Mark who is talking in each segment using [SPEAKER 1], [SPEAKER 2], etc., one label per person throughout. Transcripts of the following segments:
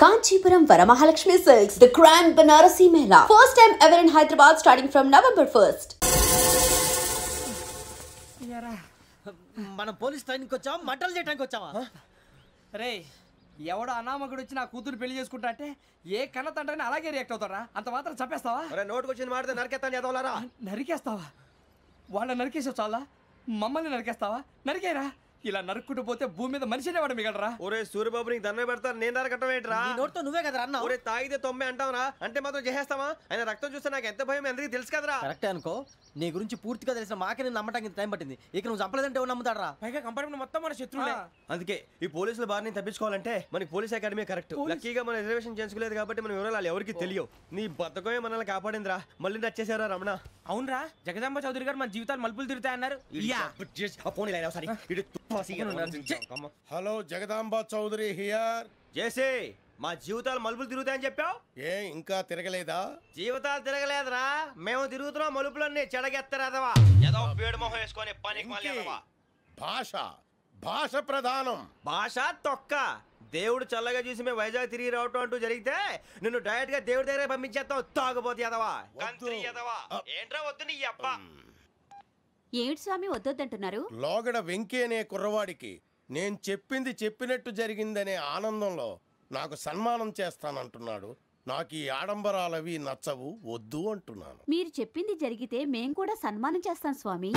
[SPEAKER 1] Kanchipuram Varamahalakshmi Silks, the Grand Banarasi Mela. First time ever in Hyderabad starting from November 1st.
[SPEAKER 2] మనం police ట్రైనింగ్కి వచ్చావా మంటలు చేయడానికి వచ్చావా?
[SPEAKER 3] రే ఎవడో అనామకుడు వచ్చి నా కూతురు పెళ్లి చేసుకుంటా అంటే ఏ కన్న తండ్రిని అలాగే రియాక్ట్ అవుతారా? అంత మాత్రం చంపేస్తావా?
[SPEAKER 2] నోటుకు వచ్చింది మాడితే నరికేస్తాను చదవాలరా.
[SPEAKER 3] నరికేస్తావా? వాళ్ళని నరికేసావు చాలా, మమ్మల్ని నరికేస్తావా? నరికేరా. ఇలా నరుక్కుంటూ పోతే భూమి మీద మనిషినే వాడు మిగలరా.
[SPEAKER 2] ఒరే సూర్యబాబు నీకు దండ పెడతాను, నేను నరకటం ఏంట్రా?
[SPEAKER 3] నోటితో నువ్వే కదా అన్నా.
[SPEAKER 2] ఒరే తాగితే తొమ్మే అంటావరా, అంటే మాత్రం చేసేస్తావా? ఆయన రక్తం చూస్తే నాకు ఎంత భయం అందరికీ తెలుసు కదరా.
[SPEAKER 4] కరెక్టే అనుకో, నీ గురించి పూర్తిగా తెలిసిన మాకే నేను నమ్మటానికి టైం పట్టింది. ఇక నువ్వు చంపలేదంటే ఎవరు నమ్ముతాడరా?
[SPEAKER 3] పైగా కంపార్ట్మెంట్ మొత్తం మన శత్రువులే.
[SPEAKER 2] అందుకే ఈ పోలీసుల బారిని తప్పించుకోవాలంటే మనకి పోలీస్ అకాడమీ కరెక్ట్. లక్కీగా మన రిజర్వేషన్ చేసుకోలేదు కాబట్టి మన వివరాలు ఎవరికి తెలియవు. నీ బతకమే మనల్ని కాపాడిందిరా. మళ్ళీ నచ్చేసారా రమణ?
[SPEAKER 3] అవునరా, జగదాంబ చౌదరి గారు మన జీవితాలు మలుపులు తిరుగుతాయన్నారు.
[SPEAKER 5] Hello, Jagadamba Chowdary here.
[SPEAKER 2] చేసే మా జీవితాలు మలుపులు తిరుగుతాయని చెప్పావు,
[SPEAKER 5] ఏ ఇంకా తిరగలేదా?
[SPEAKER 2] జీవితాలు తిరగలేదురా, మేము తిరుగుతున్నాం మలుపులన్నీ. చెడగెత్తరాదవా ఏదో పేడు మొహం వేసుకొని పనికి
[SPEAKER 5] భాష భాష ప్రధానం. భాష
[SPEAKER 2] తొక్క. దేవుడు చల్లగా చూసి మేము వైజాగ్ తిరిగి రావటం అంటూ జరిగితే నిన్ను డైరెక్ట్ గా దేవుడి దగ్గర పంపించేస్తాం. తాగబోతు ఎదవా, కంత్రి ఎదవా. ఏంట్రా వద్దు నీ అబ్బా.
[SPEAKER 6] ఏమిటి స్వామి వద్దొద్దంటున్నారు?
[SPEAKER 5] లోగడ వెంకీ అనే కుర్రవాడికి నేను చెప్పింది చెప్పినట్టు జరిగిందనే ఆనందంలో నాకు సన్మానం చేస్తానంటున్నాడు. నాకు ఈ ఆడంబరాలవి నచ్చవు, వద్దు అంటున్నాను.
[SPEAKER 6] మీరు చెప్పింది జరిగితే మేం కూడా సన్మానం చేస్తాం స్వామి.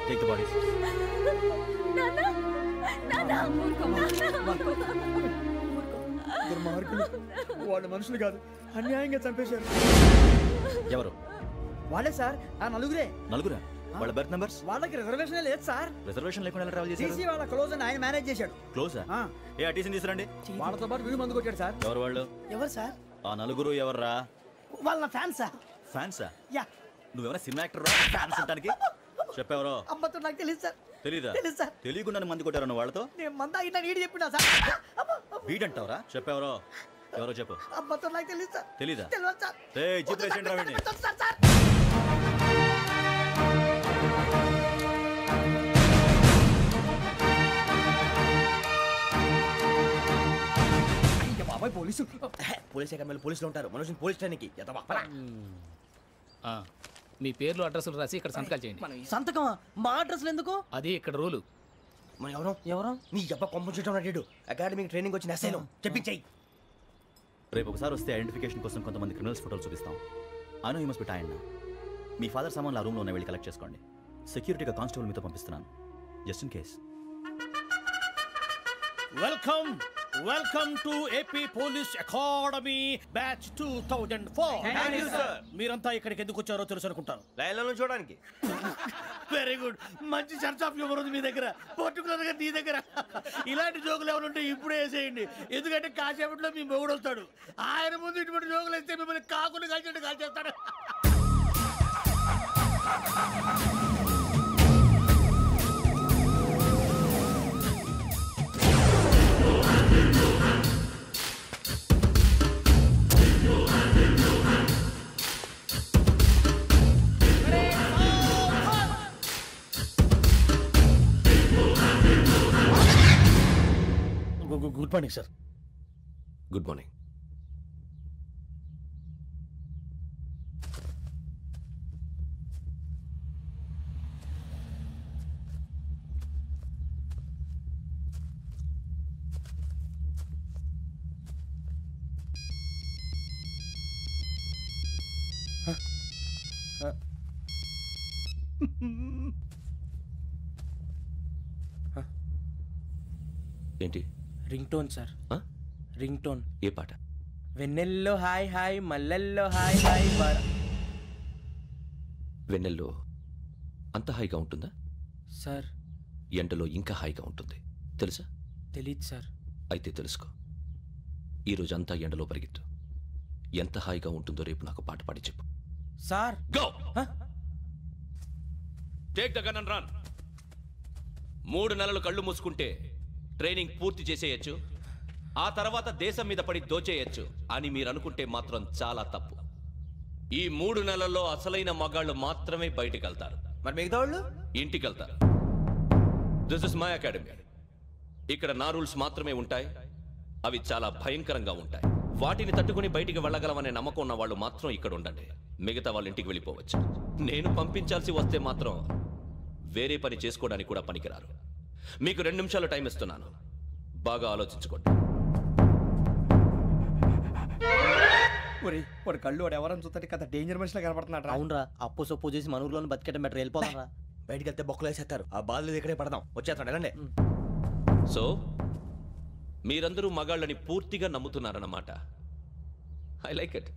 [SPEAKER 4] Take the bodies.
[SPEAKER 3] వాళ్ళు మనుషులు కాదు, అన్యాయంగా చంపేశారు.
[SPEAKER 4] ఎవరు?
[SPEAKER 3] వాళ్ళే సార్, ఆ నలుగురే.
[SPEAKER 4] నలుగురా? వాళ్ళ బర్త్ నంబర్స్?
[SPEAKER 3] వాళ్ళకి రిజర్వేషన్ లేదు సార్.
[SPEAKER 4] రిజర్వేషన్ లేకుండా ఎలా ట్రావెల్ చేశారు?
[SPEAKER 3] టీసీ వాళ్ళ క్లోజ్ అని ఆయన మేనేజ్ చేశాడు.
[SPEAKER 4] క్లోజా? ఏ ఆ టీసీని తీసుకురండి.
[SPEAKER 3] వాళ్ళతో పాటు వీడు మందు కొట్టాడు సార్.
[SPEAKER 4] ఎవరు వాళ్ళు?
[SPEAKER 3] ఎవరు సార్?
[SPEAKER 4] ఆ నలుగురు ఎవర్రా?
[SPEAKER 3] వాళ్ళ ఫ్యాన్స్ సార్.
[SPEAKER 4] ఫ్యాన్సా?
[SPEAKER 3] యా.
[SPEAKER 4] నువ్వెవరా సినిమా యాక్టర్ రా ఫ్యాన్స్ అంటానికి? చెప్పేవరో?
[SPEAKER 3] అమ్మతో నాకు తెలియదు సార్.
[SPEAKER 4] తెలీదా?
[SPEAKER 3] తెలుసు సార్.
[SPEAKER 4] తెలియకుండా మంది కొట్టారు వాళ్ళతో?
[SPEAKER 3] నేను మందా ఇట్లా నీడి చెప్పినా సార్.
[SPEAKER 4] వీడంటావరా? చెప్పేవరో? ఎవరో చెప్పు.
[SPEAKER 3] అమ్మతో నాకు తెలియదు సార్.
[SPEAKER 4] తెలీదా?
[SPEAKER 3] తెలియదు సార్.
[SPEAKER 4] ఏయ్ జిప్ పేషెంట్ రావండి.
[SPEAKER 3] బాబాయ్ పోలీసు.
[SPEAKER 2] పోలీస్ అకాడమీలో పోలీసులు ఉంటారు, మనుషులు పోలీస్ ట్రైనింగ్కి ఎదవా.
[SPEAKER 7] మీ పేర్లు అడ్రస్లు రాసి ఇక్కడ సంతకాలు చేయండి.
[SPEAKER 4] సంతకమా? మా అడ్రస్లు ఎందుకు?
[SPEAKER 7] అది ఇక్కడ రూలు.
[SPEAKER 2] మన ఎవరో నీ అబ్బ పంపించడం అడిగాడు. అకాడమిక్ ట్రైనింగ్ వచ్చిన అసైలం చెప్పించాయి.
[SPEAKER 4] రేపు ఒకసారి వస్తే ఐడెంటిఫికేషన్ కోసం కొంతమంది క్రిమినల్స్ ఫోటోలు చూపిస్తాం. I know you must be tired now. Me father సామాన్లు ఆ రూమ్లో ఉన్న వెళ్ళి కలెక్ట్ చేసుకోండి. సెక్యూరిటీగా కానిస్టేబుల్ మీతో పంపిస్తున్నాను, just in case.
[SPEAKER 8] Welcome to AP police academy batch 2004. మీరంతా ఇక్కడికి ఎందుకు వచ్చారో తెలుసు అనుకుంటాను.
[SPEAKER 2] లైన్లను చూడడానికి.
[SPEAKER 8] వెరీ గుడ్, మంచి చర్చ్ ఆఫ్ హ్యూమర్ ఉంది మీ దగ్గర, పర్టికులర్ గా నీ దగ్గర. ఇలాంటి జోకులు ఏమైనా ఉంటే ఇప్పుడే వేసేయండి, ఎందుకంటే కాసేపట్లో మీ మొగుడు వస్తాడు. ఆయన ముందు ఇటువంటి జోకులు వేస్తే మిమ్మల్ని కాకులు కాల్చేట్టు కాల్చేస్తాడు. Good morning sir.
[SPEAKER 2] Good morning. ఏంటి?
[SPEAKER 3] Ring tone sir. Ring tone.
[SPEAKER 2] ఏ పాట?
[SPEAKER 3] వెన్నెల్లో హాయ్ హాయ్, మల్లెల్లో హాయ్ హాయ్.
[SPEAKER 2] వెన్నెల్లో అంత హాయిగా ఉంటుందా
[SPEAKER 3] సార్?
[SPEAKER 2] ఎండలో ఇంకా హాయిగా ఉంటుంది తెలుసా?
[SPEAKER 3] తెలీదు సార్.
[SPEAKER 2] అయితే తెలుసుకో. ఈరోజు అంతా ఎండలో పరిగెత్తు. ఎంత హాయిగా ఉంటుందో రేపు నాకు పాట పాడి చెప్పు.
[SPEAKER 3] Sir
[SPEAKER 9] go. Take the gun and run. 3 నెలలు కళ్ళు మూసుకుంటే ట్రైనింగ్ పూర్తి చేసేయచ్చు. ఆ తర్వాత దేశం మీద పడి దోచేయచ్చు అని మీరు అనుకుంటే మాత్రం చాలా తప్పు. ఈ 3 నెలల్లో అసలైన మగాళ్ళు మాత్రమే బయటికి వెళ్తారు.
[SPEAKER 2] మరి మిగతా వాళ్ళు
[SPEAKER 9] ఇంటికి వెళ్తారు. This is my academy. ఇక్కడ నా రూల్స్ మాత్రమే ఉంటాయి. అవి చాలా భయంకరంగా ఉంటాయి. వాటిని తట్టుకుని బయటికి వెళ్ళగలమనే నమ్మకం ఉన్న వాళ్ళు మాత్రం ఇక్కడ ఉండండి. మిగతా వాళ్ళ ఇంటికి వెళ్ళిపోవచ్చు. నేను పంపించాల్సి వస్తే మాత్రం వేరే పని చేసుకోవడానికి కూడా పనికిరారు. మీకు 2 నిమిషాలు టైం ఇస్తున్నాను. బాగా ఆలోచించుకోండి.
[SPEAKER 3] వాడు కళ్ళు వాడు ఎవరని చూస్తే కదా డేంజర్ మనిషిలో కనపడుతున్నాడు.
[SPEAKER 10] అవునరా, అప్పు సొప్పు చేసి మన ఊర్లో బతికేట బెటర్ వెళ్ళిపోతారా.
[SPEAKER 2] బయటికి వెళ్తే బొక్కలు వేసేస్తారు. ఆ బాధలు ఇక్కడే పడదాం. వచ్చేస్తాడు వెళ్ళండి.
[SPEAKER 9] సో మీరందరూ మగాళ్ళని పూర్తిగా నమ్ముతున్నారన్నమాట. I like it.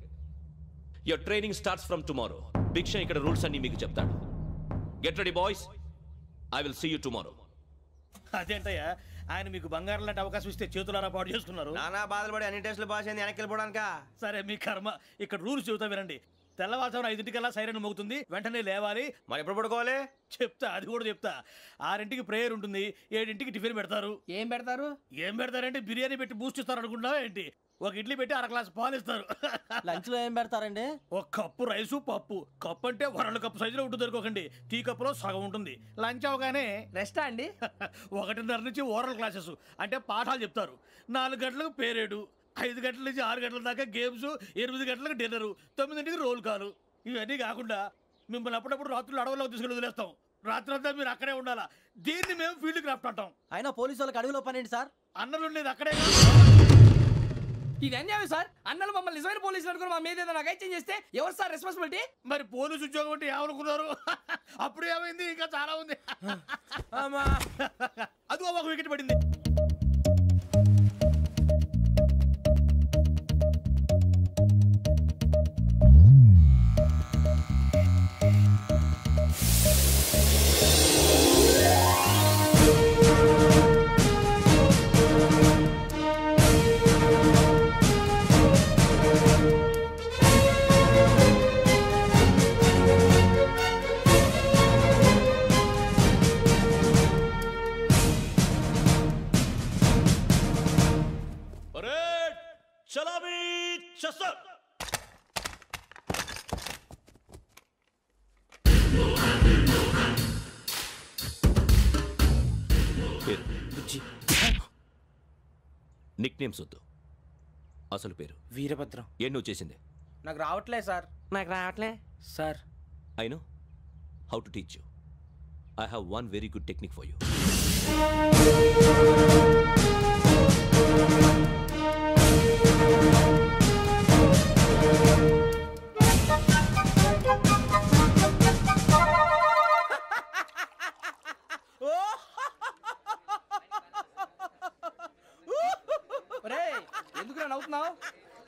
[SPEAKER 9] Your training starts from tomorrow. Bhiksha ఇక్కడ రూల్స్ అన్ని మీకు చెప్తాడు. Get ready boys. I will see you tomorrow.
[SPEAKER 8] అదేంటయ్యా, ఆయన మీకు బంగారం లాంటి అవకాశం ఇస్తే చేతులారా పాటు చేసుకున్నారు.
[SPEAKER 2] నానా బాధలు పడి అన్ని టెస్టులు పాస్ అయింది, వెనక్కి వెళ్ళిపోవడానికా?
[SPEAKER 8] సరే మీ కర్మ. ఇక్కడ రూల్స్ చెబుతా వినండి. తెల్లవారుజామున 5 సైరన్ మోగుతుంది, వెంటనే లేవాలి.
[SPEAKER 2] మరి ఎప్పుడు పడుకోవాలి?
[SPEAKER 8] చెప్తా, అది కూడా చెప్తా. 6 ప్రేయర్ ఉంటుంది, 7 టిఫిన్ పెడతారు.
[SPEAKER 3] ఏం పెడతారు?
[SPEAKER 8] ఏం పెడతారంటే బిర్యానీ పెట్టి బూస్ట్ ఇస్తారు అనుకుంటున్నావా ఏంటి? ఒక ఇడ్లీ పెట్టి 1/2 గ్లాస్ పాలు ఇస్తారు.
[SPEAKER 10] లంచ్ లో ఏం పెడతారండి?
[SPEAKER 8] ఒక కప్పు రైసు పప్పు. కప్పు అంటే 1/2 కప్పు సైజులో ఉంటుంది అనుకోకండి. టీ కప్పులో సగం ఉంటుంది. లంచ్ అవగానే
[SPEAKER 3] రెస్టా అండి?
[SPEAKER 8] 1:30 నుంచి ఓరల్ క్లాసెస్ అంటే పాఠాలు చెప్తారు. 4 గంటలకు పేరేడు, 5 గంటల నుంచి 6 గంటల దాకా గేమ్స్, 8 గంటలకు డిన్నరు, 9ంటికి రోల్ కాలు. ఇవన్నీ కాకుండా మిమ్మల్ని అప్పుడప్పుడు రాత్రులు అడవుల్లో తీసుకెళ్ళి వదిలేస్తాం. రాత్రి అంతా మీరు అక్కడే ఉండాలా. దీన్ని మేము ఫీల్డ్ క్రాఫ్ట్ అంటాం.
[SPEAKER 10] అయినా పోలీసు వాళ్ళకి అడవిలో పని ఏంటి సార్?
[SPEAKER 8] అన్నలు ఉండేది అక్కడే.
[SPEAKER 3] ఇది అన్యాయం సార్. అన్నలు మమ్మల్ని నిజమైన పోలీసులు అనుకుని మా మీద ఏదైనా అగైత్యం చేస్తే ఎవరు సార్ రెస్పాన్సిబిలిటీ?
[SPEAKER 8] మరి పోలీసు ఉద్యోగం అంటే ఏమనుకున్నారు? అప్పుడు ఏమైంది? ఇంకా చాలా ఉంది. అది ఒక వికెట్ పడింది.
[SPEAKER 9] నిక్ నేమ్స్ వద్దు, అసలు పేరు.
[SPEAKER 10] వీరభద్రం.
[SPEAKER 9] ఏం నువ్వు చేసింది?
[SPEAKER 3] నాకు రావట్లే సార్. నాకు రావట్లే
[SPEAKER 10] sir.
[SPEAKER 9] I know how to teach you. I have one very good technique for you.
[SPEAKER 3] ఎందుకు నవ్వుతున్నావు?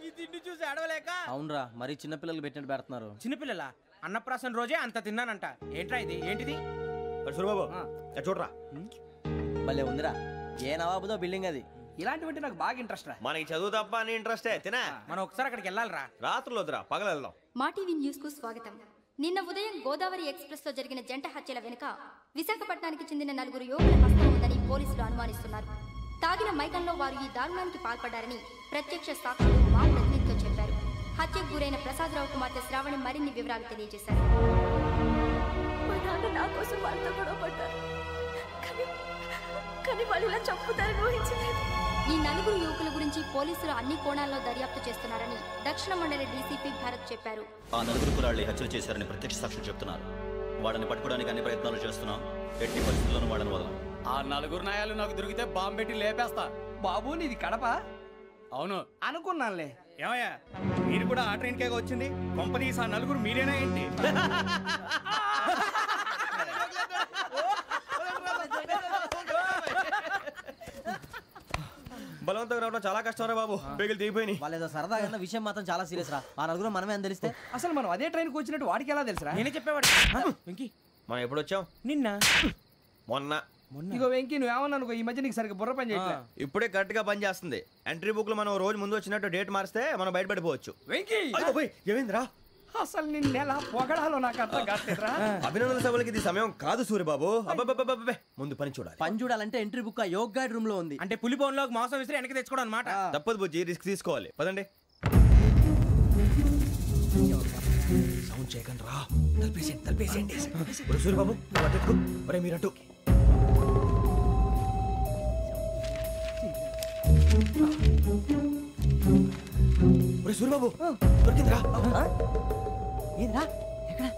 [SPEAKER 10] ఈ తిండి చూసి అడవలేక. అవునరా, మరి చిన్నపిల్లలు పెట్టినట్టు పెడుతున్నారు.
[SPEAKER 3] చిన్నపిల్లల అన్నప్రాసన రోజే అంత తిన్నానంట. ఏంట్రా ఇది? ఏంటిది?
[SPEAKER 2] సూరిబాబు చూడరా,
[SPEAKER 10] భలే ఉందిరా. ఏ నవాబుదో బిల్డింగ్ అది.
[SPEAKER 3] ఇలాంటివంటే నాకు బాగా ఇంట్రెస్ట్ రా.
[SPEAKER 2] మనకి చదువు తప్ప అని ఇంట్రెస్టే. తినా
[SPEAKER 3] మనం ఒకసారి అక్కడికి వెళ్ళాలిరా.
[SPEAKER 2] రాత్రులు వద్దురా, పగలు వెళ్దాం.
[SPEAKER 11] మా టీవీ న్యూస్ కు స్వాగతం. నిన్న ఉదయం గోదావరి ఎక్స్ప్రెస్ లో జరిగిన జంట హత్యల వెనుక విశాఖపట్నానికి చెందిన 4 యువకుల హస్తం ఉందని పోలీసులు అనుమానిస్తున్నారు. తాగిన మైకంలో వారు ఈ దారుణానికి పాల్పడ్డారని ప్రత్యక్ష సాక్షులు మా ప్రతినిధితో చెప్పారు. హత్యకు గురైన ప్రసాదరావు కుమార్తె శ్రావణి మరిన్ని వివరాలు తెలియజేశారు.
[SPEAKER 12] మా నాన్న నా కోసం వాళ్ళతో గొడవ పడ్డారు, కానీ వాళ్ళు ఇలా చంపుతారని ఊహించలేదు.
[SPEAKER 11] ఈ 4 యువకుల గురించి పోలీసులు అన్ని కోణాల్లో దర్యాప్తు చేస్తున్నారని దక్షిణ మండలి డీసీపీ భరత్ చెప్పారు.
[SPEAKER 4] ఆ 4 కులాళ్ళు హత్యలు చేశారని ప్రత్యక్ష సాక్షులు చెప్తున్నారు. వాళ్ళని పట్టుకోవడానికి అన్ని ప్రయత్నాలు చేస్తున్నాం. ఎట్టి పరిస్థితుల్లోనూ వాళ్ళని వదలం.
[SPEAKER 3] ఆ 4 నాయాలు నాకు దొరికితే బాంబు పెట్టి లేపేస్తా. బాబు నీది కడప? అవును అనుకున్నానులే. ఏమయ్యా, మీరు కూడా ఆ ట్రైన్ కేగా వచ్చింది? కంపెనీస్ ఆ 4 మీరేనా ఏంటి?
[SPEAKER 2] బలవంతంగా రావడం చాలా కష్టం రా బాబు. పేగులు దిగిపోయినాయి.
[SPEAKER 10] వాళ్ళేదో సరదాగా విషయం మాత్రం చాలా సీరియస్ రా. ఆ 4 మనమే అని తెలిస్తే
[SPEAKER 3] అసలు మనం అదే ట్రైన్కి వచ్చినట్టు వాడికి ఎలా తెలుసురా? నేనే చెప్పేవాడు. వెంకీ,
[SPEAKER 2] మనం ఎప్పుడు వచ్చాం?
[SPEAKER 3] నిన్న
[SPEAKER 2] మొన్న.
[SPEAKER 3] ఇగో వెంకీ, నువ్వేమన్నా అనుకో, ఈ మధ్య నీకు సరిగ్గా బుర్ర పని చేయట్లేదు.
[SPEAKER 2] ఇప్పుడే కరెక్ట్ గా పని చేస్తుంది. ఎంట్రీ బుక్ లో మనం రోజు ముందు వచ్చినట్టు డేట్ మారిస్తే మనం బయటపడిపోవచ్చు.
[SPEAKER 3] వెంకీ
[SPEAKER 2] ఏమైందిరా?
[SPEAKER 3] అసలు నిన్న ఎలా పొగడాలో నాకు అర్థం కాట్లేదురా.
[SPEAKER 2] అభినందన సభలకి ఇది సమయం కాదు సూర్యబాబు. అబ్బబ్బబ్బబ్బబ్బే, ముందు పని చూడాలి.
[SPEAKER 10] పని చూడాలంటే ఎంట్రీ బుక్ యోగ్ గైడ్ రూమ్ లో ఉంది.
[SPEAKER 3] అంటే పులి బోన్లోకి మాంసం విసిరి వెనక్కి తెచ్చుకోవడం అనమాట.
[SPEAKER 2] తప్పదు బుజ్జి, రిస్క్ తీసుకోవాలి. పదండి.
[SPEAKER 3] సౌండ్ చేయకండి రా. తలపేసేయండి.
[SPEAKER 2] సూర్యబాబు నువ్వు అటు ఎక్కు. ఒరే మీరు అటు. ఒరే సూర్యబాబు దొరికిందిరా.
[SPEAKER 10] ఏంద్రా ఎక్కడ?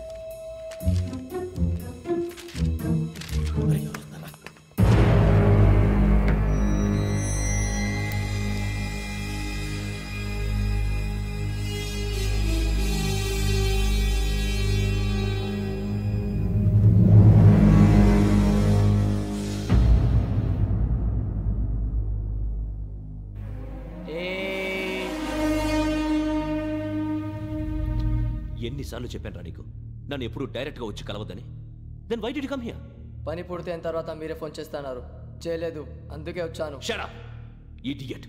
[SPEAKER 9] ఎన్నిసార్లు చెప్పాను రా నీకు నన్ను ఎప్పుడు డైరెక్ట్ గా వచ్చి కలవద్దని. Then why did you come here?
[SPEAKER 13] పని పూర్తయిన తర్వాత మీరే ఫోన్ చేస్తున్నారు. చేయలేదు, అందుకే వచ్చాను.
[SPEAKER 9] Shut up idiot.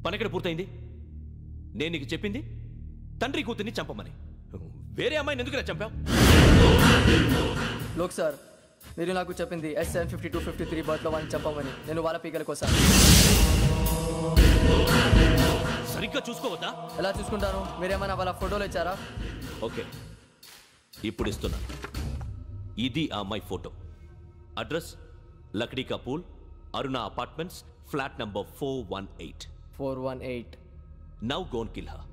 [SPEAKER 9] పని ఎక్కడ పూర్తయింది? నేను నీకు చెప్పింది తండ్రి కూతుర్ని చంపమని. వేరే అమ్మాయిని ఎందుకు చంపావు?
[SPEAKER 13] లోక్ సార్, మీరు నాకు చెప్పింది SN5253 బర్త్లో వాళ్ళని చంపమని. నేను వాళ్ళ పీకల కోసం.
[SPEAKER 9] సరిగ్గా చూసుకోవద్దా?
[SPEAKER 13] ఎలా చూసుకుంటాను? మీరేమైనా వాళ్ళ ఫోటోలు ఇచ్చారా?
[SPEAKER 9] ఓకే, ఇప్పుడు ఇస్తున్నాను. ఇది ఆ అమ్మాయి ఫోటో. అడ్రస్ లక్డీ కా pool, Aruna apartments, flat number 418.
[SPEAKER 13] 418.
[SPEAKER 9] Now go and kill her.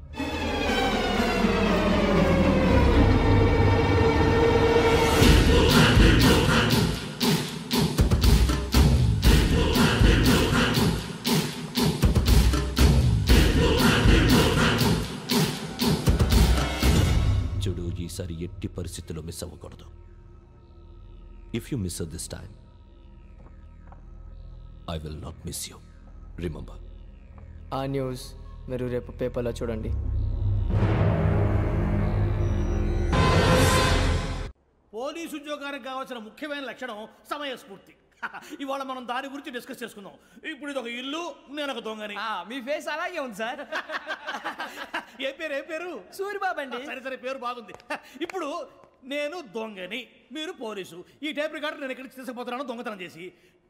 [SPEAKER 9] చూడు, ఈసారి ఎట్టి పరిస్థితుల్లో మిస్ అవ్వకూడదు. If you miss this time I will not miss you. Remember.
[SPEAKER 13] ఆ న్యూస్ మీరు రేపు పేపర్లో చూడండి.
[SPEAKER 8] పోలీసు ఉద్యోగానికి కావాల్సిన ముఖ్యమైన లక్షణం సమయస్ఫూర్తి. ఇవాళ మనం దాని గురించి డిస్కస్ చేసుకుందాం. ఇప్పుడు ఇది ఒక ఇల్లు, నేను ఒక దొంగని.
[SPEAKER 3] మీ ఫేస్ అలాగే ఉంది సార్.
[SPEAKER 8] ఏ పేరు?
[SPEAKER 3] సూరిబాబు అండి.
[SPEAKER 8] సరే పేరు బాగుంది. ఇప్పుడు నేను దొంగని, మీరు పోలీసు. ఈ టైప్ రికార్డు నేను ఎక్కడికి తీసుకుపోతున్నాను దొంగతనం చేసి.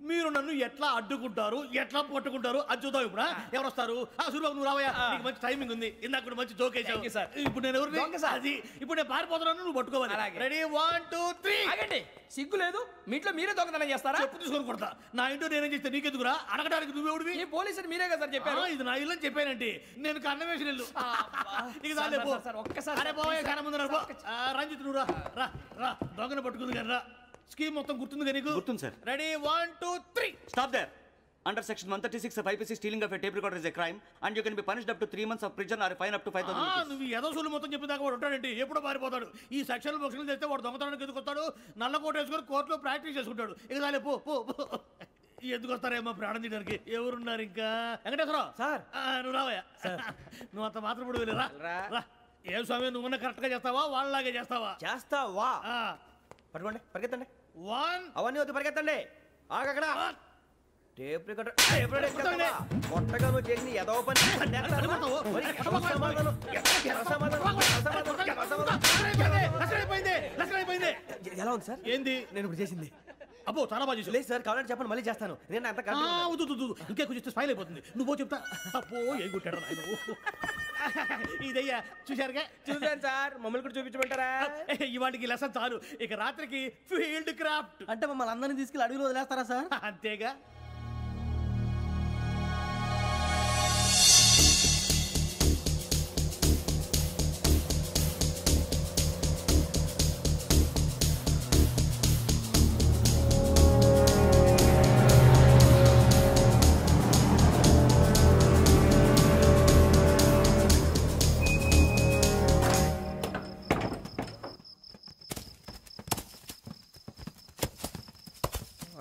[SPEAKER 8] మీరు నన్ను ఎట్లా అడ్డుకుంటారు, ఎట్లా పట్టుకుంటారు అది చూద్దాం. ఇప్పుడు ఎవరు వస్తారు? సూరిబాబు నువ్వు రావయ్యా, నీకు మంచి టైమింగ్ ఉంది. ఇందాక కూడా మంచి జోక్ వేసావు. ఇప్పుడు నేను ఎవరు? అది ఇప్పుడు నేను పారిపోతున్నాను, నువ్వు పట్టుకోవాలి. రెడీ 1 2 3.
[SPEAKER 3] ఆగండి, సిగ్గు లేదు? మీ ఇంట్లో మీరే దొంగతనం చేస్తారా?
[SPEAKER 8] చెప్పు తీసుకొని కొడతా. నా ఇంట్లో నేనేం చేస్తే నీకెందుకురా? అడగడానికి నువ్వెవడివి?
[SPEAKER 3] ఈ పోలీసులు మీరే కదా సార్ చెప్పారు.
[SPEAKER 8] ఇది నా ఇల్లు అని చెప్పానంటే నేను కన్నవేసిన ఇల్లు.
[SPEAKER 3] ఒక్కసారి
[SPEAKER 8] రంజిత్ నువ్వు రా రా, దొంగను పట్టుకుంది కానీ రా. స్కీమ్ మొత్తం గుర్తుంది కానీ నీకు?
[SPEAKER 14] గుర్తుంది sir.
[SPEAKER 8] Ready 1 2 3.
[SPEAKER 14] Stop there. Under section 136 of IPC, stealing of a tape recorder is a crime and you can be punished up to 3 months of prison or a fine up to 5,000 rupees.
[SPEAKER 8] నువ్వు ఏదో సొల్లు మొత్తం చెప్పిన వాడు ఉంటాడండి, ఎప్పుడో పారిపోతాడు. ఈ సెక్షన్ బొక్షన్లు చేస్తే వాడు దొంగతనానికి ఎందుకు వస్తాడు? నల్ల కోట వేసుకొని కోర్టులో ప్రాక్టీస్ చేసుకుంటాడు. ఇక చాలే పో పో. ఎందుకు వస్తారేమో ప్రాణం తీయడానికి. ఎవరున్నారు ఇంకా? వెంకటేశ్వరరావు సార్, నువ్వు రావయ్యా. నువ్వు అంత మాత్రం ఇప్పుడు వెళ్ళి రా. ఏం స్వామి, నువ్వున్న కరెక్ట్గా చేస్తావా వాళ్ళలాగే చేస్తావా?
[SPEAKER 2] చేస్తావా? పట్టుకోండి, పరిగెత్తండి.
[SPEAKER 8] 1.
[SPEAKER 2] అవన్నీ వద్దు, పరిగెత్తండి. ఆగక్కడ టేప్ రికార్డర్ కొట్టగా నువ్వు చేసి ఏదో పని. ఎలా ఉంది సార్?
[SPEAKER 8] ఏంది
[SPEAKER 2] నేను ఇప్పుడు చేసింది?
[SPEAKER 8] అబ్బో చాలా బాగా చేసి.
[SPEAKER 2] లేదు సార్, కావాలంటే చెప్పండి, మళ్ళీ చేస్తాను. నేను అంత
[SPEAKER 8] ఇంకే కొంచెం స్మైల్ అయిపోతుంది. నువ్వు చెప్తా. అబ్బో ఏం కొట్టాడు నాయన. ఇదయ్యా చూశారుగా?
[SPEAKER 2] చూసాను సార్, మమ్మల్ని కూడా చూపించమంటారా?
[SPEAKER 8] ఇవాటికి లెసన్ చాలు. ఇక రాత్రికి ఫీల్డ్ క్రాఫ్ట్.
[SPEAKER 10] అంటే మమ్మల్ని అందరినీ తీసుకెళ్ళి అడుగులో వదిలేస్తారా సార్?
[SPEAKER 8] అంతేగా.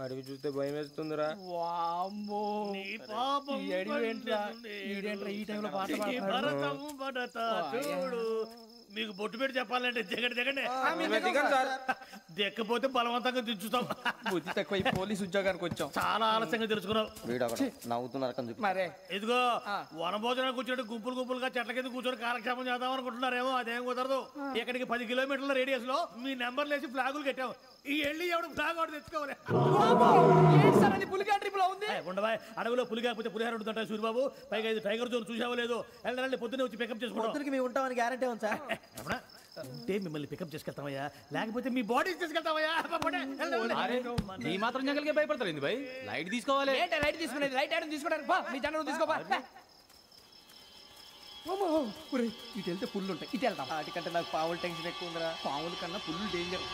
[SPEAKER 2] అడిగి చూస్తే భయం వేస్తుందిరా.
[SPEAKER 8] చూడు మీకు బొట్టు పెట్టి చెప్పాలంటే దిగండి దిక్కపోతే బలవంతంగా దించుతాం.
[SPEAKER 3] బుద్ధి తక్కువ పోలీస్ ఉద్యోగానికి వచ్చాం.
[SPEAKER 8] చాలా ఆలస్యంగా తెలుసుకున్నావు.
[SPEAKER 10] నవ్వుతున్నారు
[SPEAKER 3] మరే
[SPEAKER 8] ఇదిగో వనభోజనానికి కూర్చోటి గుంపులుగా చెట్ల కింద కూర్చొని కాలక్షేపం చేద్దాం అనుకుంటున్నారేమో. అదేం కుదరదు. ఇక్కడికి 10 కిలోమీటర్ల రేడియస్ లో మీ నెంబర్లు వేసి ఫ్లాగులు కట్టాము. ఈ వెళ్ళి ఎవడు ఫ్లాగ్ ఒకటి తెచ్చుకోవాలి. ఉండవా అడవిలో పులి కాకపోతే పులిహార ఉంటుంటాయి సూర్యబాబు. పైగా ఇది టైగర్ జోన్ చూసావో లేదో. వెళ్ళాలంటే పొద్దున్నే వచ్చి పికప్ చేసుకుంటాం.
[SPEAKER 10] మేము ఉంటామని గ్యారంటీ ఉంది సార్.
[SPEAKER 8] అంటే మిమ్మల్ని పికప్ చేసుకెళ్తామయ్యా, లేకపోతే మీ బాడీ తీసుకెళ్తామయ్యా.
[SPEAKER 7] ఈ మాత్రం జంగల్కే భయపడతారు ఏంది భయ్? లైట్ తీసుకోవాలి. లైట్ తీసుకునేది లైట్ ఐటమ్ తీసుకోవడానికి మీ జనరల్ తీసుకోవా. ఇటు వెళ్తే పుల్లు ఉంటాయి, ఇటు వెళ్తాం.
[SPEAKER 10] వాటికంటే నాకు పావులు టెన్షన్ ఎక్కువ ఉందిరా.
[SPEAKER 3] పాముల కన్నా పుల్లు డేంజర్.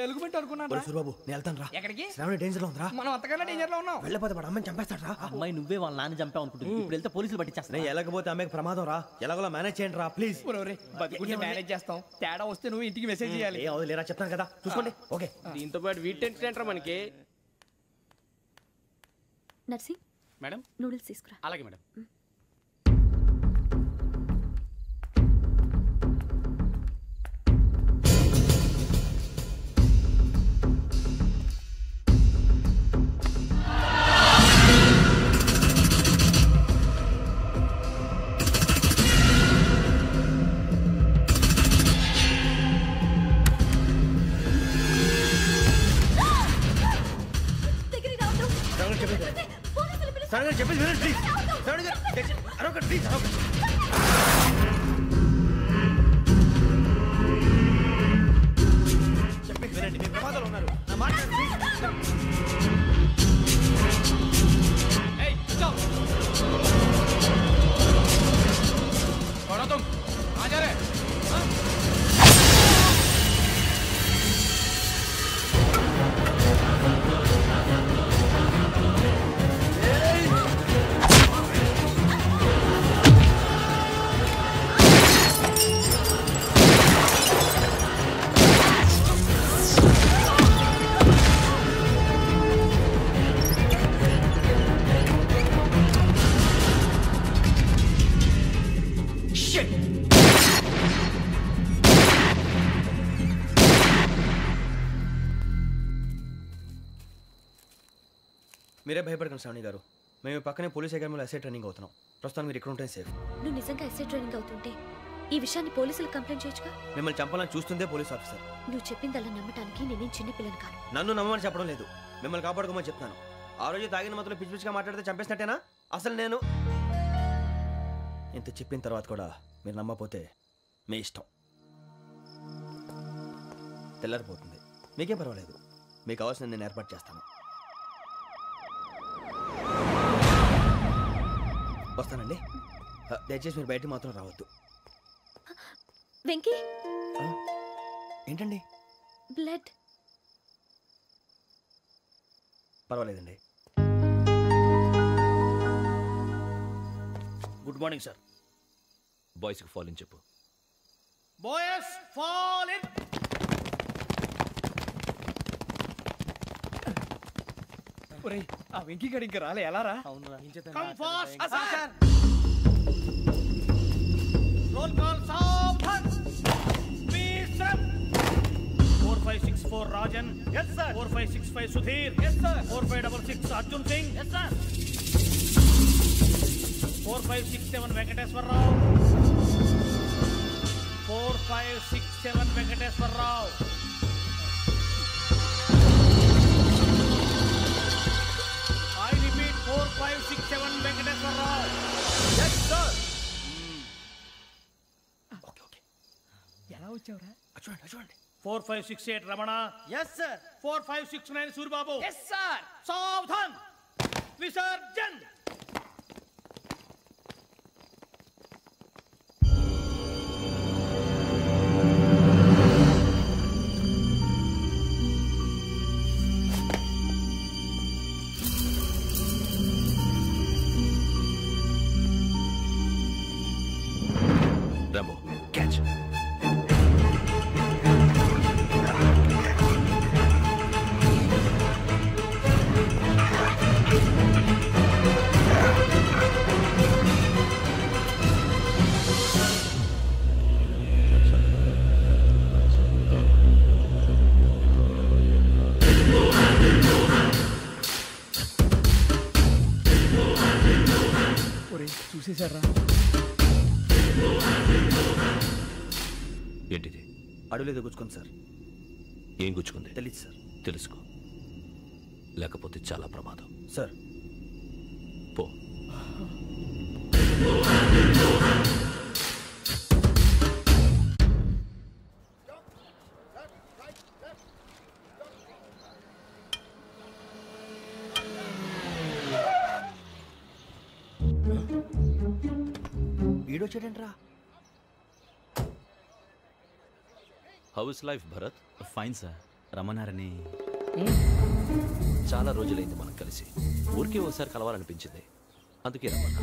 [SPEAKER 3] ఎలుగుబెట్టి అనుకున్నాను
[SPEAKER 2] సూర్యబాబు నేను వెళ్తాను రా.
[SPEAKER 3] ఎక్కడికి?
[SPEAKER 2] శ్రావణి డేంజర్ లో ఉందిరా.
[SPEAKER 3] మనం అంతకన్నా డేంజర్ లో ఉన్నాం.
[SPEAKER 2] వెళ్ళపోతే వాడు అమ్మని చంపేస్తాడు రా.
[SPEAKER 10] అమ్మాయి నువ్వే వాళ్ళ నాన్న చంపావు అనుకుంటుంది. ఇప్పుడు వెళ్తే పోలీసులు పట్టించేస్తా.
[SPEAKER 2] నేను వెళ్ళకపోతే అమ్మకి ప్రమాదం రా. ఎలాగోలా మేనేజ్ చేయండి రా ప్లీజ్.
[SPEAKER 3] బతికుంటే మేనేజ్ చేస్తాం. తేడా వస్తే నువ్వు ఇంటికి మెసేజ్ చేయాలి.
[SPEAKER 2] ఏ అవదు లేరా చెప్తాను కదా చూసుకోండి. ఓకే
[SPEAKER 3] దీంతో పాటు వీటి టెన్షన్ ఏంట్రా మనకి.
[SPEAKER 12] నర్సి
[SPEAKER 7] మేడం
[SPEAKER 12] నూడిల్స్ తీసుకురా.
[SPEAKER 7] అలాగే మేడం.
[SPEAKER 2] చెప్పేసి వినండి ప్లీజ్. అరొకటి ప్లీజ్ అరొకటి. చెప్పేసి వినండి. మీ ప్రమాదాలు ఉన్నారు. నా మాట మీరే భయపడకండి శ్రావణి గారు. మేము పక్కనే పోలీస్ అకాడమీలో ఎస్ఐ ట్రైనింగ్ అవుతున్నాం. ప్రస్తుతానికి మీరు ఇక్కడ ఉంటే సేఫ్.
[SPEAKER 12] నువ్వు నిజంగా ఎస్ఐ ట్రైనింగ్ అవుతుంటే ఈ విషయాన్ని పోలీసులకు కంప్లైంట్ చేయొచ్చుగా.
[SPEAKER 2] మిమ్మల్ని చంపాలని చూస్తుందే పోలీస్ ఆఫీసర్.
[SPEAKER 12] నువ్వు చెప్పిందల్లా నమ్మటానికి నేనేం చిన్న పిల్లని కాను.
[SPEAKER 2] నన్ను నమ్మమని చెప్పడం లేదు, మిమ్మల్ని కాపాడుకోమని చెప్తాను. ఆ రోజు తాగిన మొత్తంలో పిచ్చి పిచ్చిగా మాట్లాడితే చంపేసినట్టేనా? అసలు నేను ఇంత చెప్పిన తర్వాత కూడా మీరు నమ్మపోతే మీ ఇష్టం. తెల్లారిపోతుంది, మీకేం పర్వాలేదు. మీకు కావాల్సిన నేను ఏర్పాటు చేస్తాను. వస్తానండి. దయచేసి మీరు బయట మాత్రం రావద్దు.
[SPEAKER 12] వెంకీ
[SPEAKER 2] ఏంటండి?
[SPEAKER 12] బ్లడ్.
[SPEAKER 2] పర్వాలేదండి.
[SPEAKER 8] Good morning sir.
[SPEAKER 9] బాయ్స్కి ఫాల్ ఇన్ చెప్పు.
[SPEAKER 8] Boys fall in.
[SPEAKER 3] ఆ వెంకీ గడి ఇంకా రాలే. ఎలా రా?
[SPEAKER 8] Come fast sir. Roll call సావధాన్. విశ్రమ్. 4564 Rajan. yes sir. 4565 Sudheer. yes sir. 4566 Arjun Singh. yes sir. 4567 Venkateswararao. 4567 Venkateswararao. I repeat 4567 Venkateswararao. yes sir.
[SPEAKER 2] Okay
[SPEAKER 3] ఎలా వచ్చావురా?
[SPEAKER 2] చూడండి.
[SPEAKER 8] 4568 Ramana.
[SPEAKER 10] yes sir.
[SPEAKER 8] 4569 Suryababu.
[SPEAKER 3] yes sir.
[SPEAKER 8] సావధాన్. Visarjan.
[SPEAKER 9] Rambo, catch.
[SPEAKER 3] చూసేశారా?
[SPEAKER 9] ఏంటిది?
[SPEAKER 10] అడుగులేదో గుచ్చుకుంది సార్.
[SPEAKER 9] ఏం గుచ్చుకుంది?
[SPEAKER 10] తెలియదు సార్.
[SPEAKER 9] తెలుసుకో, లేకపోతే చాలా ప్రమాదం.
[SPEAKER 10] సార్
[SPEAKER 9] పో.
[SPEAKER 10] వీడొచ్చాడంట్రా.
[SPEAKER 9] How is life Bharat?
[SPEAKER 4] Fine sir. రమ్మన్నారని.
[SPEAKER 9] చాలా రోజులైంది మనం కలిసి. ఊరికే ఒకసారి కలవాలనిపించింది, అందుకే రమ్మన్నా.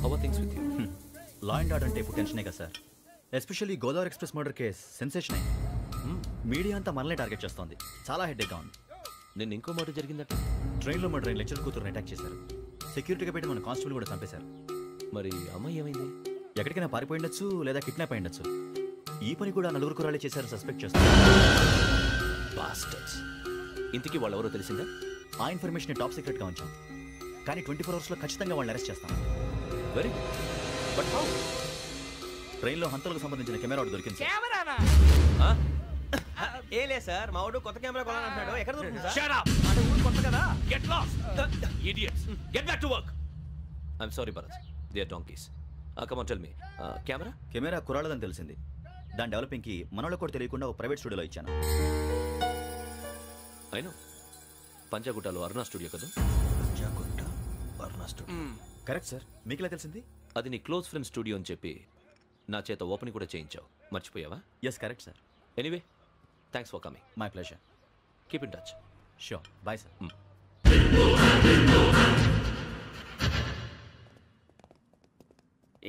[SPEAKER 9] How are things with you?
[SPEAKER 4] Law and order అంటే ఇప్పుడు టెన్షనే కదా sir. Especially Godavari Express murder case sensation అయింది. మీడియా అంతా మనల్ని టార్గెట్ చేస్తోంది. చాలా హెడ్ఏక్గా ఉంది.
[SPEAKER 9] నిన్న ఇంకో మాట జరిగిందట.
[SPEAKER 4] ట్రైన్లో మా ట్రైన్ లెక్చర్ కూతురుని అటాక్ చేశారు. సెక్యూరిటీగా పెట్టి మన కానిస్టేబుల్ కూడా చంపేశారు.
[SPEAKER 9] మరి అమ్మాయి ఏమైంది?
[SPEAKER 4] ఎక్కడికైనా పారిపోయి ఉండొచ్చు, లేదా కిడ్నాప్ అయి ఉండొచ్చు. ఈ పని కూడా నలుగురు కురాలే చేశారు సస్పెక్ట్ చేస్తారు.
[SPEAKER 9] బాస్టర్స్. ఇంతకీ వాళ్ళు ఎవరో తెలిసిందా?
[SPEAKER 4] ఆ ఇన్ఫర్మేషన్ టాప్ సీక్రెట్గా ఉంచాం, కానీ 24 అవర్స్లో ఖచ్చితంగా వాళ్ళని అరెస్ట్ చేస్తాం.
[SPEAKER 9] Very but how?
[SPEAKER 4] ట్రైన్లో హంతలకు సంబంధించిన కెమెరా ఒకటి దొరికింది.
[SPEAKER 3] కెమెరానా?
[SPEAKER 2] ఏ లే సార్, మా వాడు కొత్త కెమెరా కొనాలంటున్నాడు. ఎక్కడ దొరుకుతుంది సార్?
[SPEAKER 9] Shut up!
[SPEAKER 2] అంటే ఊరు కొత్త కదా.
[SPEAKER 9] Get lost! Idiots! Get back to work! I'm sorry, Bharat. They are donkeys. Come on, tell me.
[SPEAKER 4] Camera కురాలదని తెలిసింది. దాని డెవలపింగ్కి మనోళ్ళకి కూడా తెలియకుండా ఒక ప్రైవేట్ స్టూడియోలో ఇచ్చాను.
[SPEAKER 9] అయినా పంజాగుట్టలో అరుణా స్టూడియో కదా?
[SPEAKER 10] Panjagutta Aruna studio.
[SPEAKER 4] Correct sir. మీకు ఎలా తెలిసింది?
[SPEAKER 9] అది నీ క్లోజ్ ఫ్రెండ్ స్టూడియో అని చెప్పి నా చేత ఓపెనింగ్ కూడా చేయించావు. మర్చిపోయావా?
[SPEAKER 4] Yes correct sir.
[SPEAKER 9] Anyway, thanks for coming.
[SPEAKER 4] My pleasure.
[SPEAKER 9] Keep in touch.
[SPEAKER 4] Sure. Bye sir.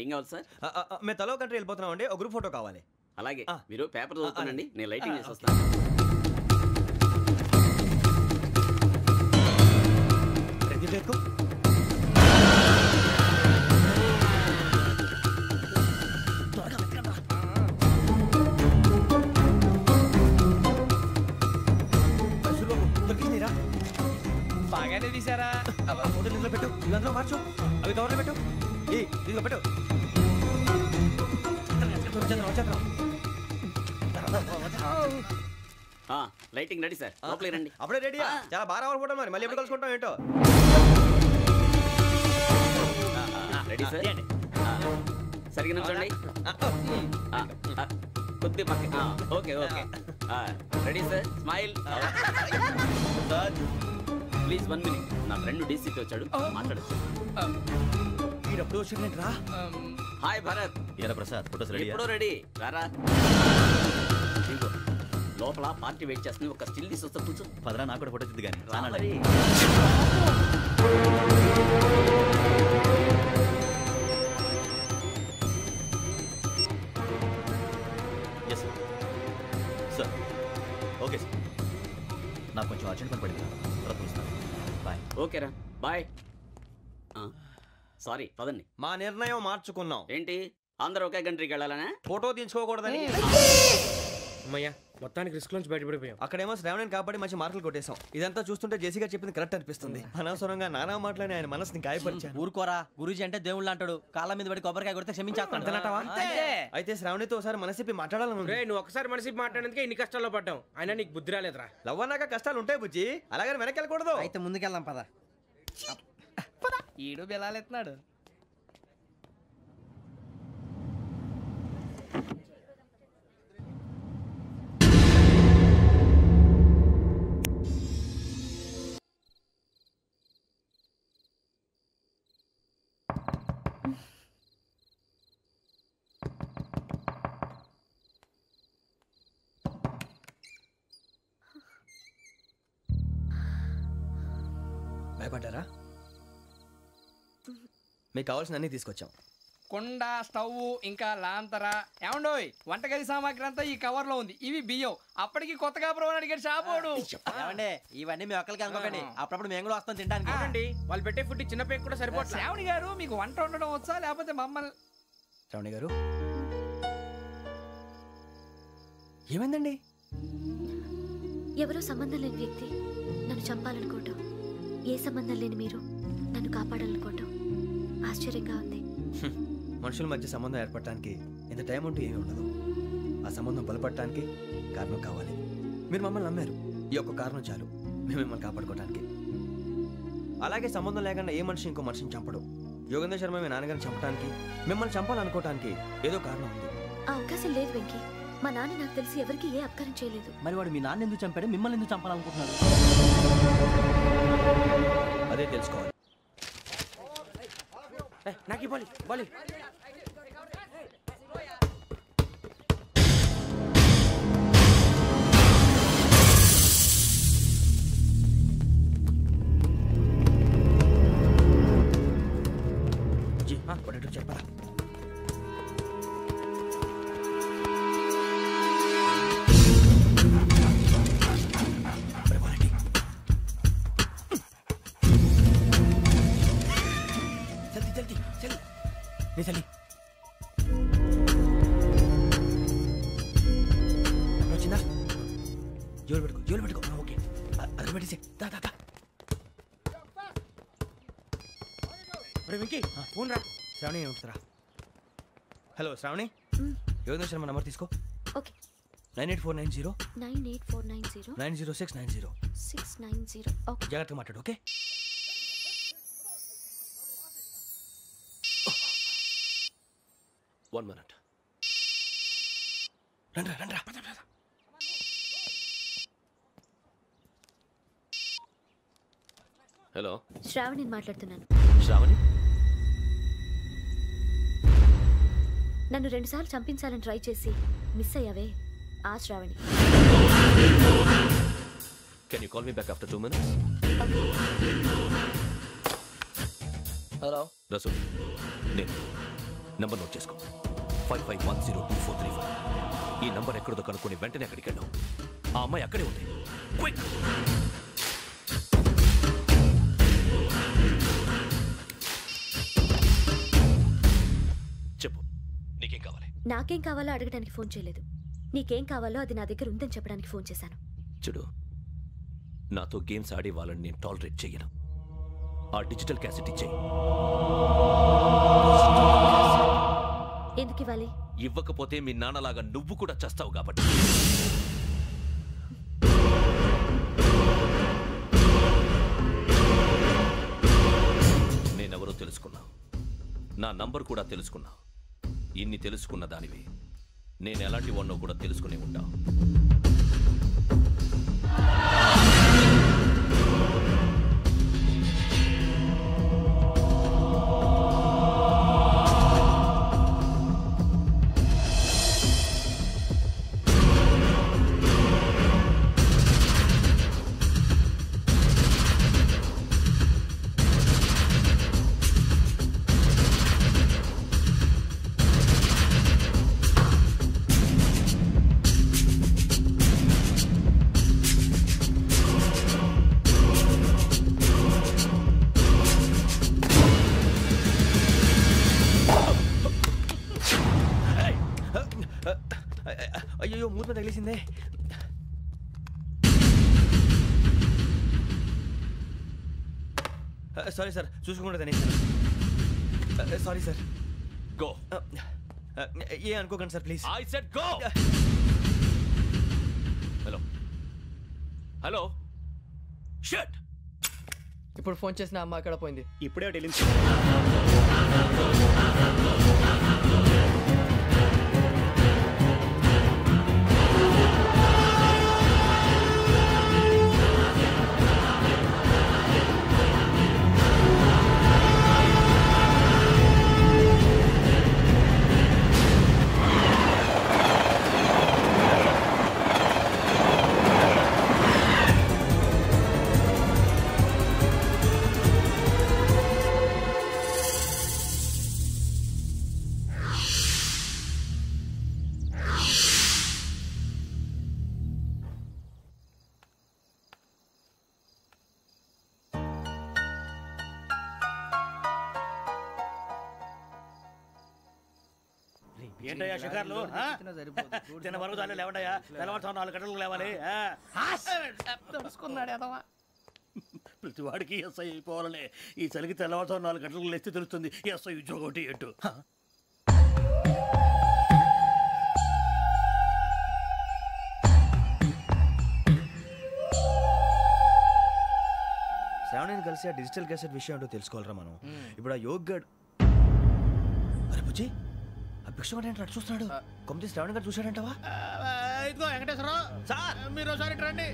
[SPEAKER 15] ఏం కావాలి సార్?
[SPEAKER 2] మేము తలో కంట్రీ వెళ్ళిపోతున్నాం అండి. ఒక గ్రూప్ ఫోటో కావాలి.
[SPEAKER 15] అలాగే, మీరు పేపర్ చదువుతానండి, నేను లైటింగ్ చేసి వస్తాను.
[SPEAKER 3] బాగానే తీసారా?
[SPEAKER 2] ఫోటోలు ఇందులో పెట్టు, ఇవి అందులో మార్చు, అవి కవర్లో పెట్టు, ఇదిగో పెట్టు.
[SPEAKER 15] లైటింగ్ రెడీ సార్, లోపలికి రండి.
[SPEAKER 2] అప్పుడే రెడీయా? చాలా బాగా రావాలి ఫోటో. మరి మళ్ళీ ఎప్పుడు కలుసుకుంటాం ఏంటో.
[SPEAKER 15] Ready sir. సరిగ్గా నిల్చోండి. కొద్ది పక్క. Okay okay. Ready sir. Smile. Please 1 minute. నా ఫ్రెండ్ డీసీకి వచ్చాడు, మాట్లాడచ్చు.
[SPEAKER 2] ఎప్పుడు వచ్చిందంటరా?
[SPEAKER 15] హాయ్ భరత్.
[SPEAKER 4] ఏరా ప్రసాద్, ఫోటోస్ రెడీ?
[SPEAKER 15] ఎప్పుడో రెడీ. రారా. లోపల పార్టీ వెయిట్ చేస్తుంది, ఒక స్టిల్ తీసి వస్తా కూర్చో.
[SPEAKER 4] పదరా, నాకు కూడా ఫోటో తిద్ది కానీ. Yes sir. Okay sir. నాకు కొంచెం అర్జెంట్ పని పడింది, తర్వాత చూస్తాను. బాయ్.
[SPEAKER 15] ఓకేరా, బాయ్. సారీ, పదండి.
[SPEAKER 2] మా నిర్ణయం మార్చుకున్నాం.
[SPEAKER 15] ఏంటి, అందరూ ఒకే కంట్రీకి వెళ్ళాలనే?
[SPEAKER 2] ఫోటో తీసుకోకూడదని.
[SPEAKER 16] అమ్మయ్యా, మొత్తానికి రిస్క్ నుంచి బయటపడిపోయాం.
[SPEAKER 2] అక్కడేమో శ్రావణిని కాబట్టి మంచి మార్కులు కొట్టేశాం. ఇదంతా చూస్తుంటే జేసీగా చెప్పింది కరెక్ట్ అనిపిస్తుంది. అనవసరంగా నానా మాటలని ఆయన మనసుని గాయపరిచాను.
[SPEAKER 10] ఊరుకోరా, గురూజీ అంటే దేవుళ్ళు అంటాడు. కాళ్ళ మీద పడి కొబ్బరికాయ కొడితే క్షమించేస్తాను.
[SPEAKER 2] అయితే శ్రావణితో ఒకసారి మనసిప్పి మాట్లాడాలను.
[SPEAKER 16] నువ్వు ఒకసారి మనసిప్పి మాట్లాడేందుకే ఇన్ని కష్టాల్లో పడ్డాం. అయినా నీకు బుద్ధి రాలేదురా.
[SPEAKER 2] లవ్ అన్నాక కష్టాలు ఉంటాయి బుజ్జి, అలాగని వెనక్కి వెళ్ళకూడదు.
[SPEAKER 10] అయితే ముందుకెళ్దాం పద.
[SPEAKER 3] ఈడు బెలాలెత్తున్నాడు.
[SPEAKER 2] భయపడ్డారా? మీకు కావాల్సిన అన్ని తీసుకొచ్చాం.
[SPEAKER 3] కుండ, స్టవ్, ఇంకా లాంతర. ఏమండోయ్, వంటగది సామాగ్రి అంతా ఈ కవర్ లో ఉంది. ఇవి బియ్యం. అప్పటికి కొత్తగా బ్రౌన్ అడిగాడు షాపోడు.
[SPEAKER 10] ఏమండి ఇవన్నీ మీ ఒక్కరికి అనుకోకండి, అప్పుడప్పుడు మేము కూడా వస్తాం తినడానికి.
[SPEAKER 16] వాళ్ళు పెట్టే ఫుడ్ చిన్న పేరు కూడా సరిపోతుంది.
[SPEAKER 3] శ్రావణి గారు మీకు వంట వండడం వచ్చా లేకపోతే మమ్మల్ని?
[SPEAKER 10] శ్రావణి గారు ఏమైందండి?
[SPEAKER 12] ఎవరో సంబంధం లేని వ్యక్తి నన్ను చంపాలనుకోవటం, ఏ సంబంధం లేని మీరు నన్ను కాపాడాలనుకోవటం ఆశ్చర్యంగా ఉంది.
[SPEAKER 10] మనుషుల మధ్య సంబంధం ఏర్పడటానికి ఇంత టైం ఉంటూ ఏమీ ఉండదు. ఆ సంబంధం బలపడటానికి కారణం కావాలి. మీరు మమ్మల్ని నమ్మారు, ఈ ఒక్క కారణం చాలు మేము మిమ్మల్ని కాపాడుకోవడానికి. అలాగే సంబంధం లేకుండా ఏ మనిషి ఇంకో మనిషిని చంపడు. యోగేంద్ర శర్మ మీ నాన్నగారిని చంపడానికి, మిమ్మల్ని చంపాలనుకోవటానికి ఏదో కారణం ఉంది.
[SPEAKER 12] ఆ అవకాశం లేదు వెంకీ. మా నాన్న నాకు తెలిసి ఎవరికి ఏ అపకారం చేయలేదు.
[SPEAKER 10] మరి వాడు మీ నాన్న ఎందుకు చంపాడు, మిమ్మల్ని ఎందుకు చంపాలనుకుంటున్నాడు? అదే తెలుసుకోవాలి.
[SPEAKER 16] నాకు బాలి బాలి
[SPEAKER 10] చెప్పరా? చలి వచ్చిందా? జోలు పెట్టుకో. ఓకే, అది పెట్టేసి
[SPEAKER 16] వెంకీ ఫోన్ రా.
[SPEAKER 10] శ్రావణి ఏమిటిరా? హలో శ్రావణి, యోగేంద్ర శర్మ నంబర్ తీసుకో.
[SPEAKER 12] ఓకే.
[SPEAKER 10] 98490
[SPEAKER 12] 98490
[SPEAKER 10] 90690
[SPEAKER 12] 690. ఓకే,
[SPEAKER 10] జాగ్రత్తగా మాట్లాడు. ఓకే.
[SPEAKER 9] One minute.
[SPEAKER 10] రండ్రా.
[SPEAKER 9] హలో,
[SPEAKER 12] శ్రావణిని మాట్లాడుతున్నాను.
[SPEAKER 9] శ్రావణి,
[SPEAKER 12] నన్ను 2 సార్లు చంపించాలని ట్రై చేసి మిస్ అయ్యావే, ఆ Shravani.
[SPEAKER 9] can you call me back after 2 minutes?
[SPEAKER 13] Hello
[SPEAKER 9] Rasu, నేను నంబర్ నోట్ చేసుకో. 55102435. ఈ నంబర్ ఎక్కడదో కనుక్కొని వెంటనే అక్కడికి వెళ్ళాం. ఆ అమ్మాయి అక్కడే ఉంది. క్విక్. చెప్పు, నీకేం కావాలి?
[SPEAKER 12] నాకేం కావాలో అడగడానికి ఫోన్ చేయలేదు. నీకేం కావాలో అది నా దగ్గర ఉందని చెప్పడానికి ఫోన్ చేశాను.
[SPEAKER 9] చూడు, నాతో గేమ్స్ ఆడే వాళ్ళని నేను టాలరేట్ చెయ్యను. ఆ డిజిటల్ క్యాసెట్ ఇచ్చేయి.
[SPEAKER 12] ఎందుకు ఇవ్వాలి?
[SPEAKER 9] ఇవ్వకపోతే మీ నాన్నలాగా నువ్వు కూడా చస్తావు కాబట్టి. నేనెవరో తెలుసుకున్నావు, నా నంబర్ కూడా తెలుసుకున్నావు. ఇన్ని తెలుసుకున్న దానివి నేను ఎలాంటి వాడినో కూడా తెలుసుకునే ఉంటావు.
[SPEAKER 10] అయ్యో, మూత తగిలేసిందే. సారీ సార్, చూసుకోకుండా తినేసాను. Sorry sir.
[SPEAKER 9] గో.
[SPEAKER 10] ఏ అనుకోకండి sir, please.
[SPEAKER 9] I said go. Hello hello, shut.
[SPEAKER 13] ఇప్పుడు ఫోన్ చేసిన అమ్మ అక్కడ పోయింది.
[SPEAKER 10] ఇప్పుడే డెలివరీ.
[SPEAKER 8] ఏంటయ్యా షికార్లు తిన్న వరకు చాలే లేవండయ్యా తెల్లవారుతో 4 గంటలకు లేవాలి ప్రతి వాడికి ఎస్ఐ అయిపోవాలనే ఈ చలికి తెల్లవారుతో 4 గంటలకు లేస్తే తెలుస్తుంది ఎస్ఐ ఉద్యోగం ఒకటి ఎటు
[SPEAKER 10] శ్రావణిని కలిసి ఆ డిజిటల్ క్యాసెట్ విషయం ఏంటో తెలుసుకోవాలరా మనం. ఇప్పుడు ఆ యోగ్ గడ్ అరే బుజ్జి ఆ భిక్షగాడు ఏంటి అటు చూస్తున్నాడు? కొమ్మతి శ్రావణి గారు చూశాడంటావా?
[SPEAKER 8] ఇదిగో వెంకటేశ్వరరావు సార్ మీరు ఒకసారి రండి.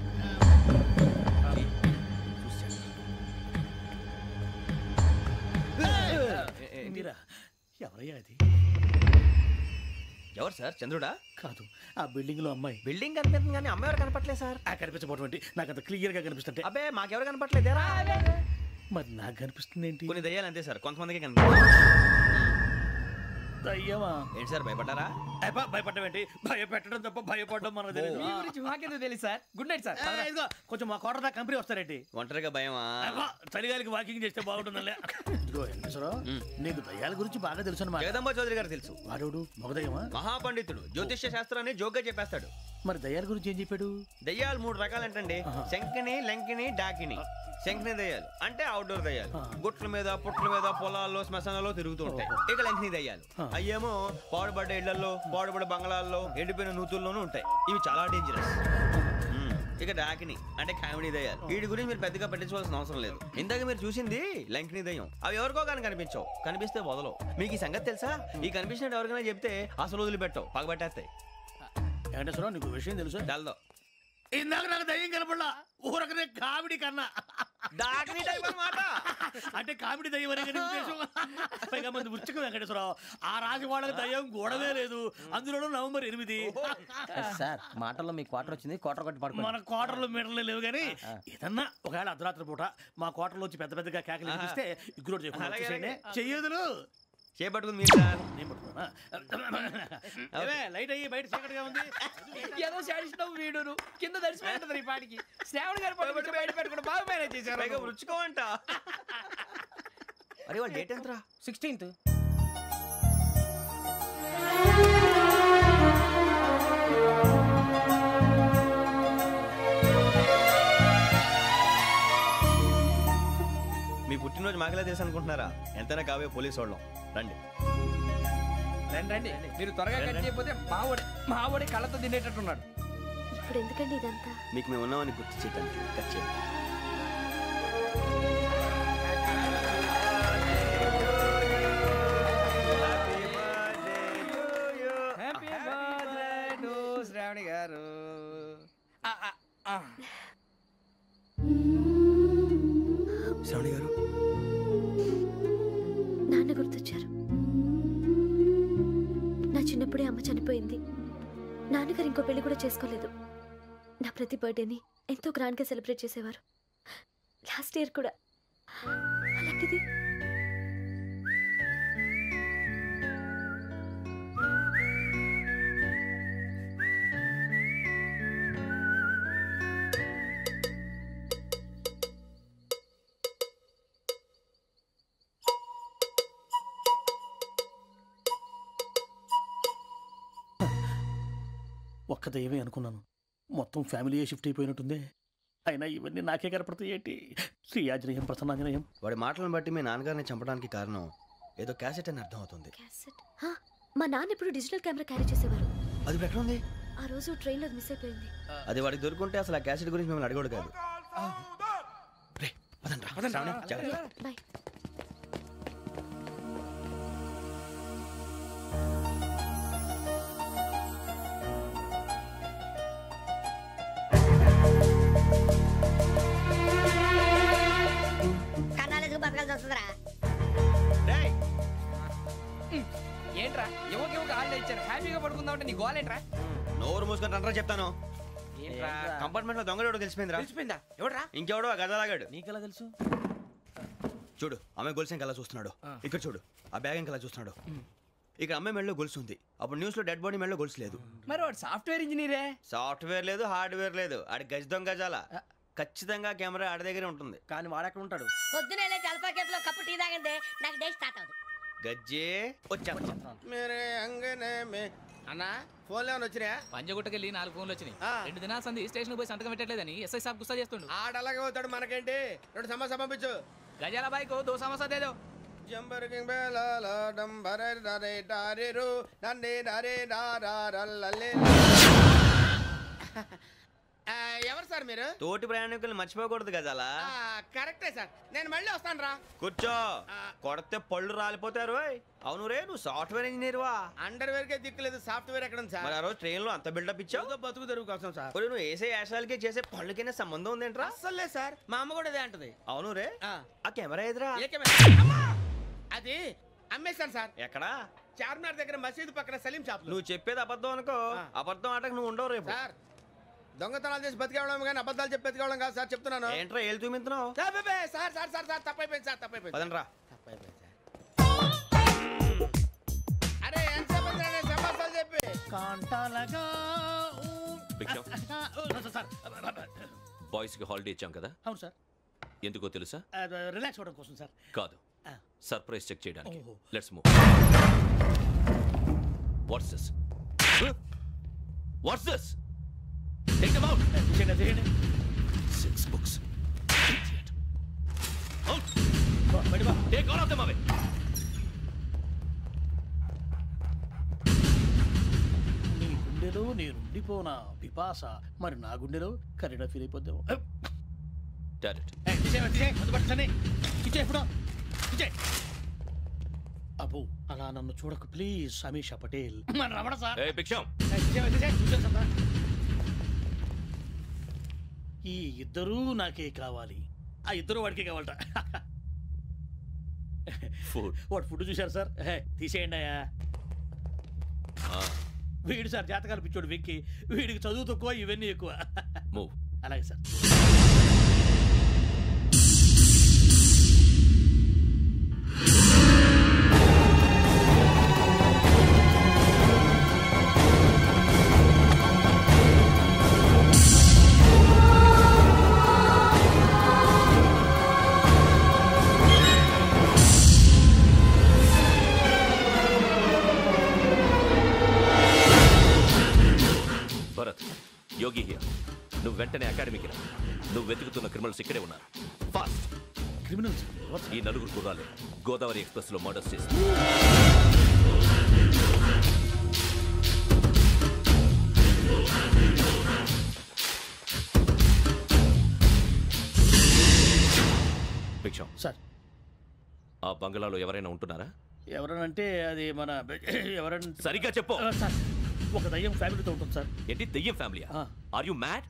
[SPEAKER 8] ఎవరయ్యా అది?
[SPEAKER 10] ఎవరు సార్? చంద్రుడా?
[SPEAKER 8] కాదు, ఆ బిల్డింగ్ లో అమ్మాయి.
[SPEAKER 10] బిల్డింగ్ కనిపిస్తుంది కానీ అమ్మాయి ఎవరు కనపట్లేదు సార్.
[SPEAKER 8] కనిపించబోటువంటి నాకు అంత క్లియర్ గా కనిపిస్తుంటే.
[SPEAKER 10] అబ్బే మాకెవరు కనపట్లేదేరా?
[SPEAKER 8] మరి నాకు కనిపిస్తుంది ఏంటి?
[SPEAKER 10] కొన్ని దయ్యాలు అంతే సార్, కొంతమందికి కనిపిస్తుంది.
[SPEAKER 8] దయ్యమా?
[SPEAKER 10] ఏంటి సార్ భయపడ్డారా?
[SPEAKER 8] భయపడడం ఏంటి? భయపెట్టడం తప్ప భయపడడం మనకు తెలియదు.
[SPEAKER 13] మీ గురించి మాకెందుకు తెలుసు సార్? Good night sir.
[SPEAKER 8] ఇదిగో కొంచెం మా కోట దాకా కంపెనీ వస్తారేంటి?
[SPEAKER 10] ఒంటరిగా భయమా?
[SPEAKER 8] చలిగాలికి వాకింగ్ చేస్తే బాగుంటుందిలే. ఇదిగో నీకు దయ్యాల గురించి బాగా తెలుసు అన్నమాట.
[SPEAKER 10] జగదంబ చౌదరి గారు తెలుసు.
[SPEAKER 8] వాడోడు మగదయ్యమా?
[SPEAKER 10] మహాపండితుడు, జ్యోతిష్య శాస్త్రాన్ని జోగ్గా చెప్పేస్తాడు.
[SPEAKER 8] మరి దయ్యాల గురించి ఏం చెప్పాడు?
[SPEAKER 10] దయ్యాలు 3 రకాలంటండి. శంకిని, లంకిని, డాకిని. శంకిని దయ్యాలు అంటే అవుట్డోర్ దయ్యాలు, గుట్ల మీద పుట్ల మీద పొలాల్లో శ్మశానాల్లో తిరుగుతూ ఉంటాయి. ఇక లంకిని దయ్యాలు అయ్యేమో పాడుబడ్డ ఇళ్లలో, పాడుబడ్డ బంగ్లాల్లో, ఎండిపోయిన నూతుల్లోనూ ఉంటాయి. ఇవి చాలా డేంజరస్. ఇక డాకిని అంటే కామెడీ దయ్యాలు. వీటి గురించి మీరు పెద్దగా పట్టించుకోవాల్సిన అవసరం లేదు. ఇందాక మీరు చూసింది లంకిని దయ్యం. అవి ఎవరికో కానీ కనిపించవు, కనిపిస్తే వదలవు. మీకు ఈ సంగతి తెలుసా? ఈ కనిపించినట్టు ఎవరికైనా చెప్తే అసలు వదిలిపెట్టవు, పగబట్టేస్తాయి.
[SPEAKER 8] వెంకటేశ్వరరావు నీకు విషయం తెలుసు?
[SPEAKER 10] డల్దో
[SPEAKER 8] ఇందాక నాకు దయ్యం కనపడలా, ఊరకనే కామెడీ కన్నా.
[SPEAKER 10] డాకిని టైప్ అన్నమాట.
[SPEAKER 8] అంటే కామెడీ దయ్యం అనే ఉద్దేశం. పైగా మంది ఉచ్చకం వెంకటేశ్వరరావు. ఆ రాజు వాళ్ళకి దయ్యం గొడవే లేదు, అందులోనూ నవంబర్ 8.
[SPEAKER 13] సార్ మాటల్లో మీ క్వార్టర్ వచ్చింది, క్వార్టర్ కొట్టి పడుకో.
[SPEAKER 8] మన క్వార్టర్లో మీటర్లు లేవు కానీ ఏదన్నా ఒకవేళ అర్ధరాత్రి పూట మా క్వార్టర్లో వచ్చి పెద్ద పెద్దగా కేకలు వినిపిస్తే ఇగ్గురు చెయ్యదులు
[SPEAKER 10] చేపట్టుకుంది మీరు సార్.
[SPEAKER 8] లైట్ అయ్యి బయట చీకటిగా ఉంది.
[SPEAKER 13] ఏదో శాడిస్తావు వీడును కింద దర్శనం ఈ పాటికి. శ్రావణ్ గారు పట్టుబట్టి బయట పెట్టుకుని బాగా మేనేజ్ చేశారు.
[SPEAKER 10] రుచుకోమంట. అరే వాళ్ళ డేట్ ఎంతరా?
[SPEAKER 13] 16th.
[SPEAKER 10] మీ పుట్టినరోజు మాకలే తెలుసు అనుకుంటున్నారా? ఎంతైనా కావే పోలీసు వాళ్ళం. రండి
[SPEAKER 13] రండి. మీరు త్వరగా కట్ చేయకపోతే మావోడి కళ్ళతో తినేటట్టున్నాడు.
[SPEAKER 12] ఇప్పుడు ఎందుకండి ఇదంతా?
[SPEAKER 10] మీకు మేము ఉన్నామని గుర్తు చేయడానికి కట్ చేయండి.
[SPEAKER 13] శ్రావణి గారు
[SPEAKER 10] శ్రావణి గారు
[SPEAKER 12] నాన్న గుర్తొచ్చారు. నా చిన్నప్పుడే అమ్మ చనిపోయింది. నాన్నగారు ఇంకో పెళ్లి కూడా చేసుకోలేదు. నా ప్రతి బర్త్డేని ఎంతో గ్రాండ్గా సెలబ్రేట్ చేసేవారు. లాస్ట్ ఇయర్ కూడా. అలాంటిది
[SPEAKER 8] ఒక్క దయ్యమే అనుకున్నాను, మొత్తం ఫ్యామిలీయే షిఫ్ట్ అయిపోయినట్టుందే. అయినా ఇవన్నీ నాకే కనపడతాయి ఏంటి? శ్రీ ఆంజనేయం ప్రసన్నాంజనేయం.
[SPEAKER 10] వాడి మాటలను బట్టి మీ నాన్నగారిని చంపడానికి కారణం ఏదో క్యాసెట్ అని అర్థం అవుతుంది.
[SPEAKER 12] క్యాసెట్? మా నాన్న ఇప్పుడు డిజిటల్ కెమెరా క్యారీ చేసేవారు.
[SPEAKER 10] అది ఎక్కడ ఉంది?
[SPEAKER 12] ఆ రోజు ట్రైన్లో మిస్ అయిపోయింది.
[SPEAKER 10] అది వాడికి దొరుకుంటే అసలు ఆ క్యాసెట్ గురించి మిమ్మల్ని అడగడు కాదు.
[SPEAKER 12] బాయ్.
[SPEAKER 13] ఏంట్రా ఎవరికి ఆళ్ళు ఇచ్చారు? హ్యాపీగా పడుకుందామంటే నీ గోలేంట్రా?
[SPEAKER 10] నోరు మూసుకొని రండ్రా చెప్తాను. కంపార్ట్మెంట్ లో దొంగడు తెలిసిపోయిందా? ఎవడ్రా? ఇంకెవడో ఆ గదలాగాడు.
[SPEAKER 13] నీకెలా తెలుసు?
[SPEAKER 10] చూడు అమ్మాయి గొలుసు ఇంకలా చూస్తున్నాడు. ఇక్కడ చూడు ఆ బ్యాగ్ ఇంకలా చూస్తున్నాడు. ఇక్కడ అమ్మాయి మెడలో గొలుసు ఉంది. అప్పుడు న్యూస్ లో డెడ్ బాడీ మెడలో గొలుసు లేదు.
[SPEAKER 13] మరి వాడు సాఫ్ట్వేర్ ఇంజనీరే.
[SPEAKER 10] సాఫ్ట్వేర్ లేదు, హార్డ్వేర్ లేదు. ఆడి గజ దొంగ జాల. ఖచ్చితంగా కెమెరా ఆడి దగ్గరే ఉంటుంది.
[SPEAKER 13] కానీ వాడెక్కడ ఉంటాడు?
[SPEAKER 17] పొద్దునే జలపా కేఫ్లో కప్పు టీ తాగండి, నాకు డే స్టార్ట్ అవుతుంది.
[SPEAKER 2] గజ్జే వచ్చా
[SPEAKER 8] మేరే అంగనే మే అన్న ఫోన్లో వచ్చినా
[SPEAKER 7] పంజగుట్టకెళ్ళి 4 ఫోన్లు వచ్చినాయి 2 దినాల సంది స్టేషన్ పోయి సంతకం పెట్టలేదని ఎస్ఐ సాబ్ గుస్తా చేస్తుండు.
[SPEAKER 8] ఆడలాగే పోతాడు మనకేంటి 2 సమస్య పంపించు.
[SPEAKER 7] గజాల బైక్ 2 సమస్య దేదో
[SPEAKER 8] జంబరకింగ్ బేలాల డంబరే డరే డారేరు నన్నే డరే డారారల్లలే. ఎవరు సార్ మీరు?
[SPEAKER 2] తోటి ప్రయాణికుల్ని మర్చిపోకూడదు గజాల.
[SPEAKER 8] కరెక్టే సార్, నేను మళ్ళీ వస్తాను రా.
[SPEAKER 2] కూర్చో, కొడితే పళ్ళు రాలిపోతారు. అవును రే, నువ్వు సాఫ్ట్వేర్ ఇంజనీర్ వా?
[SPEAKER 8] అండర్వేర్ కే దిక్కులేదు, సాఫ్ట్వేర్ ఎక్కడ ఉంది సార్?
[SPEAKER 2] మరి ఆ రోజు ట్రైన్ లో అంత బిల్డప్ ఇచ్చావు.
[SPEAKER 8] బతుకు తెరువు కోసం సార్.
[SPEAKER 2] నువ్వు వేసే యాశాలకి చేసే పళ్ళకైనా సంబంధం ఉందేంట్రా?
[SPEAKER 8] అస్సలు లేదు సార్, మా అమ్మ కూడా అదే అంటది.
[SPEAKER 2] అవును రే, ఆ కెమెరా ఎదురా?
[SPEAKER 8] అది అమ్మేశాను సార్.
[SPEAKER 2] ఎక్కడా?
[SPEAKER 8] చార్మినార్ దగ్గర మసీదు పక్కన సలీం షాప్.
[SPEAKER 2] నువ్వు చెప్పేది అబద్ధం అనుకో, అబద్ధం ఆటకు నువ్వు ఉండవు రేపు.
[SPEAKER 8] సార్ దొంగతనాలు చేసి బతికేవడం కానీ అబద్ధాలు చెప్పి బతికేవడం కాదు సార్, చెప్తున్నాను.
[SPEAKER 2] ఏంట్రా ఏళ్ళు చూపించున్నావు?
[SPEAKER 8] సార్ సార్ సార్ సార్ తప్పైపోయింది సార్, తప్పైపోయింది.
[SPEAKER 2] పదండ్రా.
[SPEAKER 8] తప్పైపోయింది సార్. అరే ఎంత సమాసాలు చెప్పి కాంటాలగా
[SPEAKER 9] బాయ్స్ కి హాలిడే ఇచ్చాం కదా?
[SPEAKER 8] అవును సార్.
[SPEAKER 9] ఎందుకో తెలుసా?
[SPEAKER 8] రిలాక్స్ అవ్వడం కోసం సార్.
[SPEAKER 9] కాదు, సర్ప్రైజ్ చెక్ చేయడానికి. Let's move. What's this? What's this? Take them out. 6 books. Idiot. Out. Take all of them away.
[SPEAKER 8] నీ గుండెలో నేనుండిపోనా పిపాస, మరి నా గుండెలో కరీడా ఫీల్ అయిపోద్దాము. అబ్బో అలా నన్ను చూడకు ప్లీజ్. సమీషా పటేల్ రమణ సార్. ఈ ఇద్దరూ నాకే కావాలి, ఆ ఇద్దరు వాడికే కావాలట. వాడు ఫుడ్ చూశారు సార్, తీసేయండి అయ్యా. వీడు సార్ జాతకాలు పిచ్చోడు వెక్కి, వీడికి చదువు తక్కువ ఇవన్నీ ఎక్కువ. అలాగే సార్.
[SPEAKER 9] Yogi here. నువ్వు వెంటనే అకాడమీకి రా. నువ్వు వెతుకుతున్న క్రిమినల్స్ ఇక్కడే ఉన్నారు. ఫాస్ట్.
[SPEAKER 8] క్రిమినల్స్?
[SPEAKER 9] ఈ 4 కుర్రాలు గోదావరి ఎక్స్ప్రెస్ లో మర్డర్స్ చేసి భిక్షం
[SPEAKER 8] సార్.
[SPEAKER 9] ఆ బంగ్లాలో ఎవరైనా ఉంటున్నారా?
[SPEAKER 8] ఎవరనంటే అది మన ఎవరైనా
[SPEAKER 9] సరిగ్గా చెప్పు
[SPEAKER 8] సార్. ఒక దయ్యం ఫ్యామిలీతో ఉంటుంది సార్.
[SPEAKER 9] ఏంటి దయ్యం ఫ్యామిలీ? Are you mad?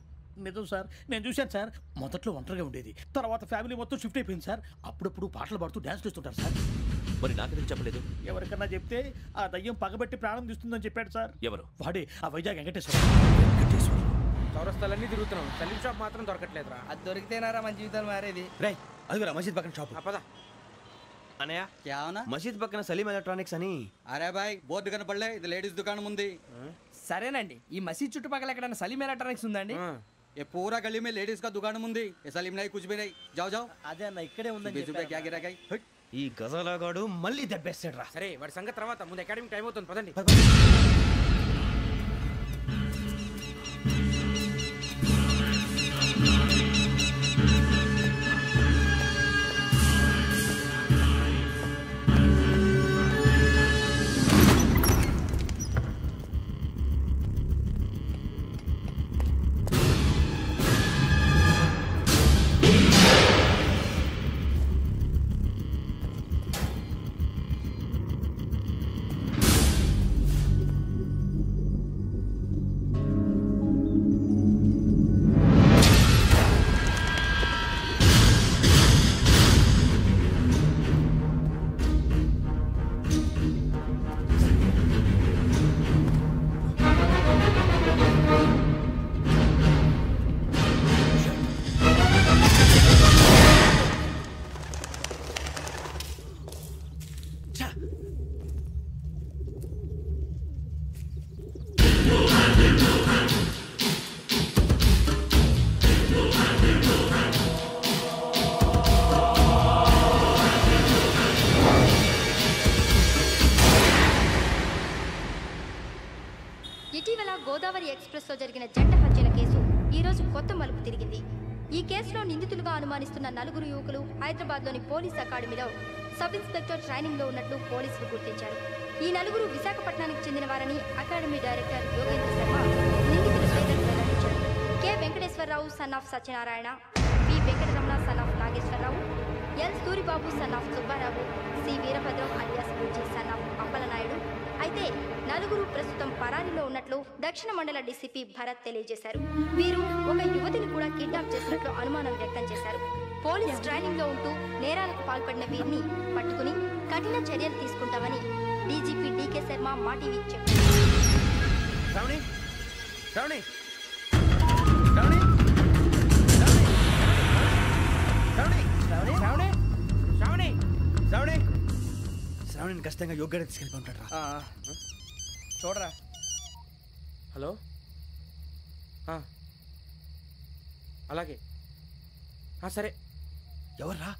[SPEAKER 8] నిజం సార్, నేను చూశాను సార్. మొదట్లో ఒంటరిగా ఉండేది, తర్వాత ఫ్యామిలీ మొత్తం షిఫ్ట్ అయిపోయింది సార్. అప్పుడప్పుడు పాటలు పాడుతూ డ్యాన్స్ చేస్తుంటారు సార్.
[SPEAKER 9] మరి నాకెందుకు చెప్పలేదు?
[SPEAKER 8] ఎవరికన్నా చెప్తే ఆ దయ్యం పగబెట్టి ప్రాణం తీస్తుందని చెప్పాడు సార్.
[SPEAKER 9] ఎవరు?
[SPEAKER 8] వాడే, ఆ వైజాగ్ వెంకటేశ్వర.
[SPEAKER 16] చౌరస్తాలన్నీ తిరుగుతున్నాం, సలీం షాప్ మాత్రం దొరకట్లేదురా.
[SPEAKER 13] అది దొరికితేనారా మన జీవితాలు మారేది.
[SPEAKER 10] రే అదిగురా మసీద్ పక్కన షాప్.
[SPEAKER 16] పదా
[SPEAKER 2] అనయ్య,
[SPEAKER 10] क्या होना?
[SPEAKER 2] మసీద్ పక్కన సలీం ఎలక్ట్రానిక్స్ అని.
[SPEAKER 10] అరే బాయ్ బోర్డు కనపడలే, ఇది లేడీస్ దుకాణం ఉంది.
[SPEAKER 13] సరేనండి, ఈ మసీద్ చుట్టుపక్కల ఎక్కడైనా సలీం ఎలక్ట్రానిక్స్ ఉందండి?
[SPEAKER 10] ये पूरा गली में लेडीज का दुकान मुंदी, ये सलीम नहीं कुछ भी नहीं. जाओ जाओ.
[SPEAKER 8] అదే అన్న ఇక్కడే ఉందని
[SPEAKER 10] क्या गिरा गई?
[SPEAKER 2] ఈ గజాలగాడు మళ్ళీ దెబ్బేస్తాడు రా.
[SPEAKER 16] సరే వాడి సంగతి తర్వాత, ముందు అకాడమిక్ టైం అవుతుంది, పదండి.
[SPEAKER 11] ఎక్స్ప్రెస్లో జరిగిన జంట హత్యల కేసు ఈ రోజు కొత్త మలుపు తిరిగింది. ఈ కేసులో నిందితులుగా అనుమానిస్తున్న 4 యువకులు హైదరాబాద్లోని పోలీస్ అకాడమీలో సబ్ ఇన్స్పెక్టర్ ట్రైనింగ్లో ఉన్నట్లు పోలీసులు గుర్తించారు. ఈ 4 విశాఖపట్నానికి చెందిన వారని అకాడమీ డైరెక్టర్ యోగేంద్ర శర్మ నిందితుల పేర్లను వెల్లడించారు. K Venkateswararao son of Satyanarayana, P Venkataramana son of Nageswararao, L Suribabu son of Subbarao, C Veerabhadram alias Bujji son of Appalanaidu. అయితే 4 ప్రస్తుతం పరారీలో ఉన్నట్లు దక్షిణ మండల డీసీపీ భరత్ తెలియజేశారు. వీరు ఒక యువతిని కూడా కిడ్నాప్ చేసినట్లు అనుమానం వ్యక్తం చేశారు. పోలీస్ ట్రైనింగ్ లో ఉంటూ నేరాలకు పాల్పడిన వీరిని పట్టుకుని కఠిన చర్యలు తీసుకుంటామని డీజీపీ డీకే శర్మ మా టీవీకి చెప్పారు.
[SPEAKER 10] శ్రావణిని ఖచ్చితంగా యోగ్యంగా తీసుకెళ్ళిపోతాడు రా.
[SPEAKER 16] చూడరా. హలో, అలాగే సరే.
[SPEAKER 10] ఎవర్రా?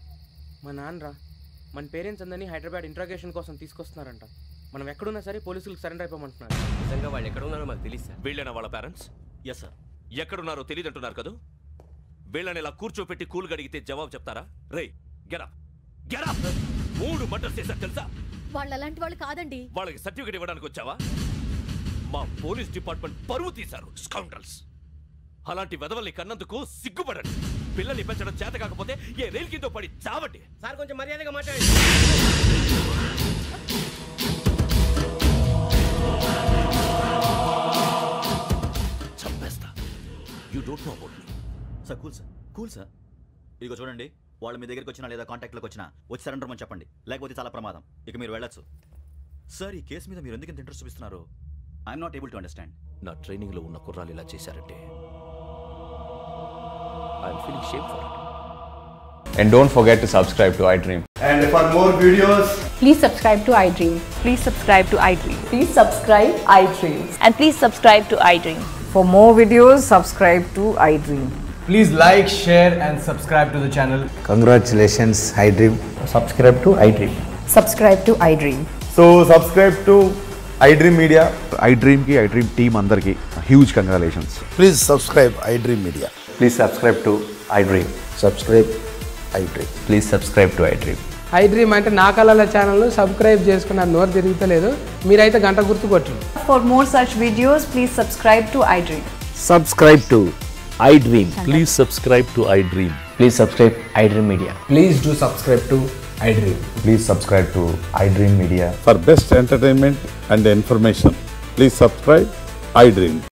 [SPEAKER 16] మా నాన్నరా. మన పేరెంట్స్ అందరినీ హైదరాబాద్ ఇంట్రాగేషన్ కోసం తీసుకొస్తున్నారంట. మనం ఎక్కడున్నా సరే పోలీసులకు సరెండర్ అయిపోమంటున్నారు.
[SPEAKER 2] నిజంగా వాళ్ళు ఎక్కడ ఉన్నారో మాకు తెలియదు సార్.
[SPEAKER 9] వీళ్ళేనా వాళ్ళ పేరెంట్స్?
[SPEAKER 4] Yes sir.
[SPEAKER 9] ఎక్కడున్నారో తెలియదంటున్నారు కదా. వీళ్ళని ఇలా కూర్చోపెట్టి కూల్ గడిగితే జవాబు చెప్తారా? రే గెటప్ గెటప్. 3 మర్డర్స్ చేశారు తెలుసా?
[SPEAKER 12] వాళ్ళు అలాంటి వాళ్ళు కాదండి.
[SPEAKER 9] వాళ్ళకి సర్టిఫికేట్ ఇవ్వడానికి వచ్చావా? మా పోలీస్ డిపార్ట్మెంట్ పరువు తీశారు స్కౌండ్రల్స్. అలాంటి వెధవల్ని కన్నందుకు సిగ్గుపడండి. పిల్లల్ని పెంచడం చేత కాకపోతే ఏ రైలు కింద పడి చావండి.
[SPEAKER 16] సార్ కొంచెం మర్యాదగా మాట్లాడండి.
[SPEAKER 9] చంపేస్తా. You don't know about me.
[SPEAKER 4] Sir cool sir. ఇదిగో చూడండి, వాళ్ళు మీ దగ్గరికి వచ్చినా లేదా కాంటాక్ట్లోకి వచ్చినా వచ్చి సరెండర్ అని చెప్పండి, లేకపోతే చాలా ప్రమాదం. ఇక మీరు వెళ్ళొచ్చు. సార్, ఈ కేసు మీద మీరు ఎందుకు ఇంత ఇంట్రెస్ట్ చూపిస్తున్నారు? I'm not able to understand.
[SPEAKER 9] నా ట్రైనింగ్ లో ఉన్న కుర్రాలు ఇలా చేశారంటే I'm feeling shame for it.
[SPEAKER 17] And don't forget to subscribe to iDream.
[SPEAKER 18] And for more videos,
[SPEAKER 19] please subscribe to iDream. Please subscribe to iDream.
[SPEAKER 20] Please subscribe iDream.
[SPEAKER 19] And please subscribe to iDream.
[SPEAKER 20] For more videos, subscribe to iDream.
[SPEAKER 17] Please like, share and subscribe to the channel.
[SPEAKER 18] congratulations iDream. Subscribe to iDream.
[SPEAKER 20] Subscribe to iDream.
[SPEAKER 18] So subscribe to iDream Media. iDream ki iDream team andarki huge congratulations. Please subscribe iDream Media. Please subscribe to iDream. Subscribe iDream. Please subscribe to iDream.
[SPEAKER 21] iDream అంటే నా కళల channel subscribe చేసుకున్న నోరు తిరుగుతలేదు. మీరైతే గంట గుర్తు కొట్టండి.
[SPEAKER 20] For more such videos, please subscribe to iDream.
[SPEAKER 22] Subscribe to iDream. Please subscribe to iDream.
[SPEAKER 18] Please subscribe iDream Media.
[SPEAKER 17] Please do subscribe to iDream.
[SPEAKER 18] Please subscribe to iDream Media.
[SPEAKER 23] For best entertainment and information, please subscribe iDream.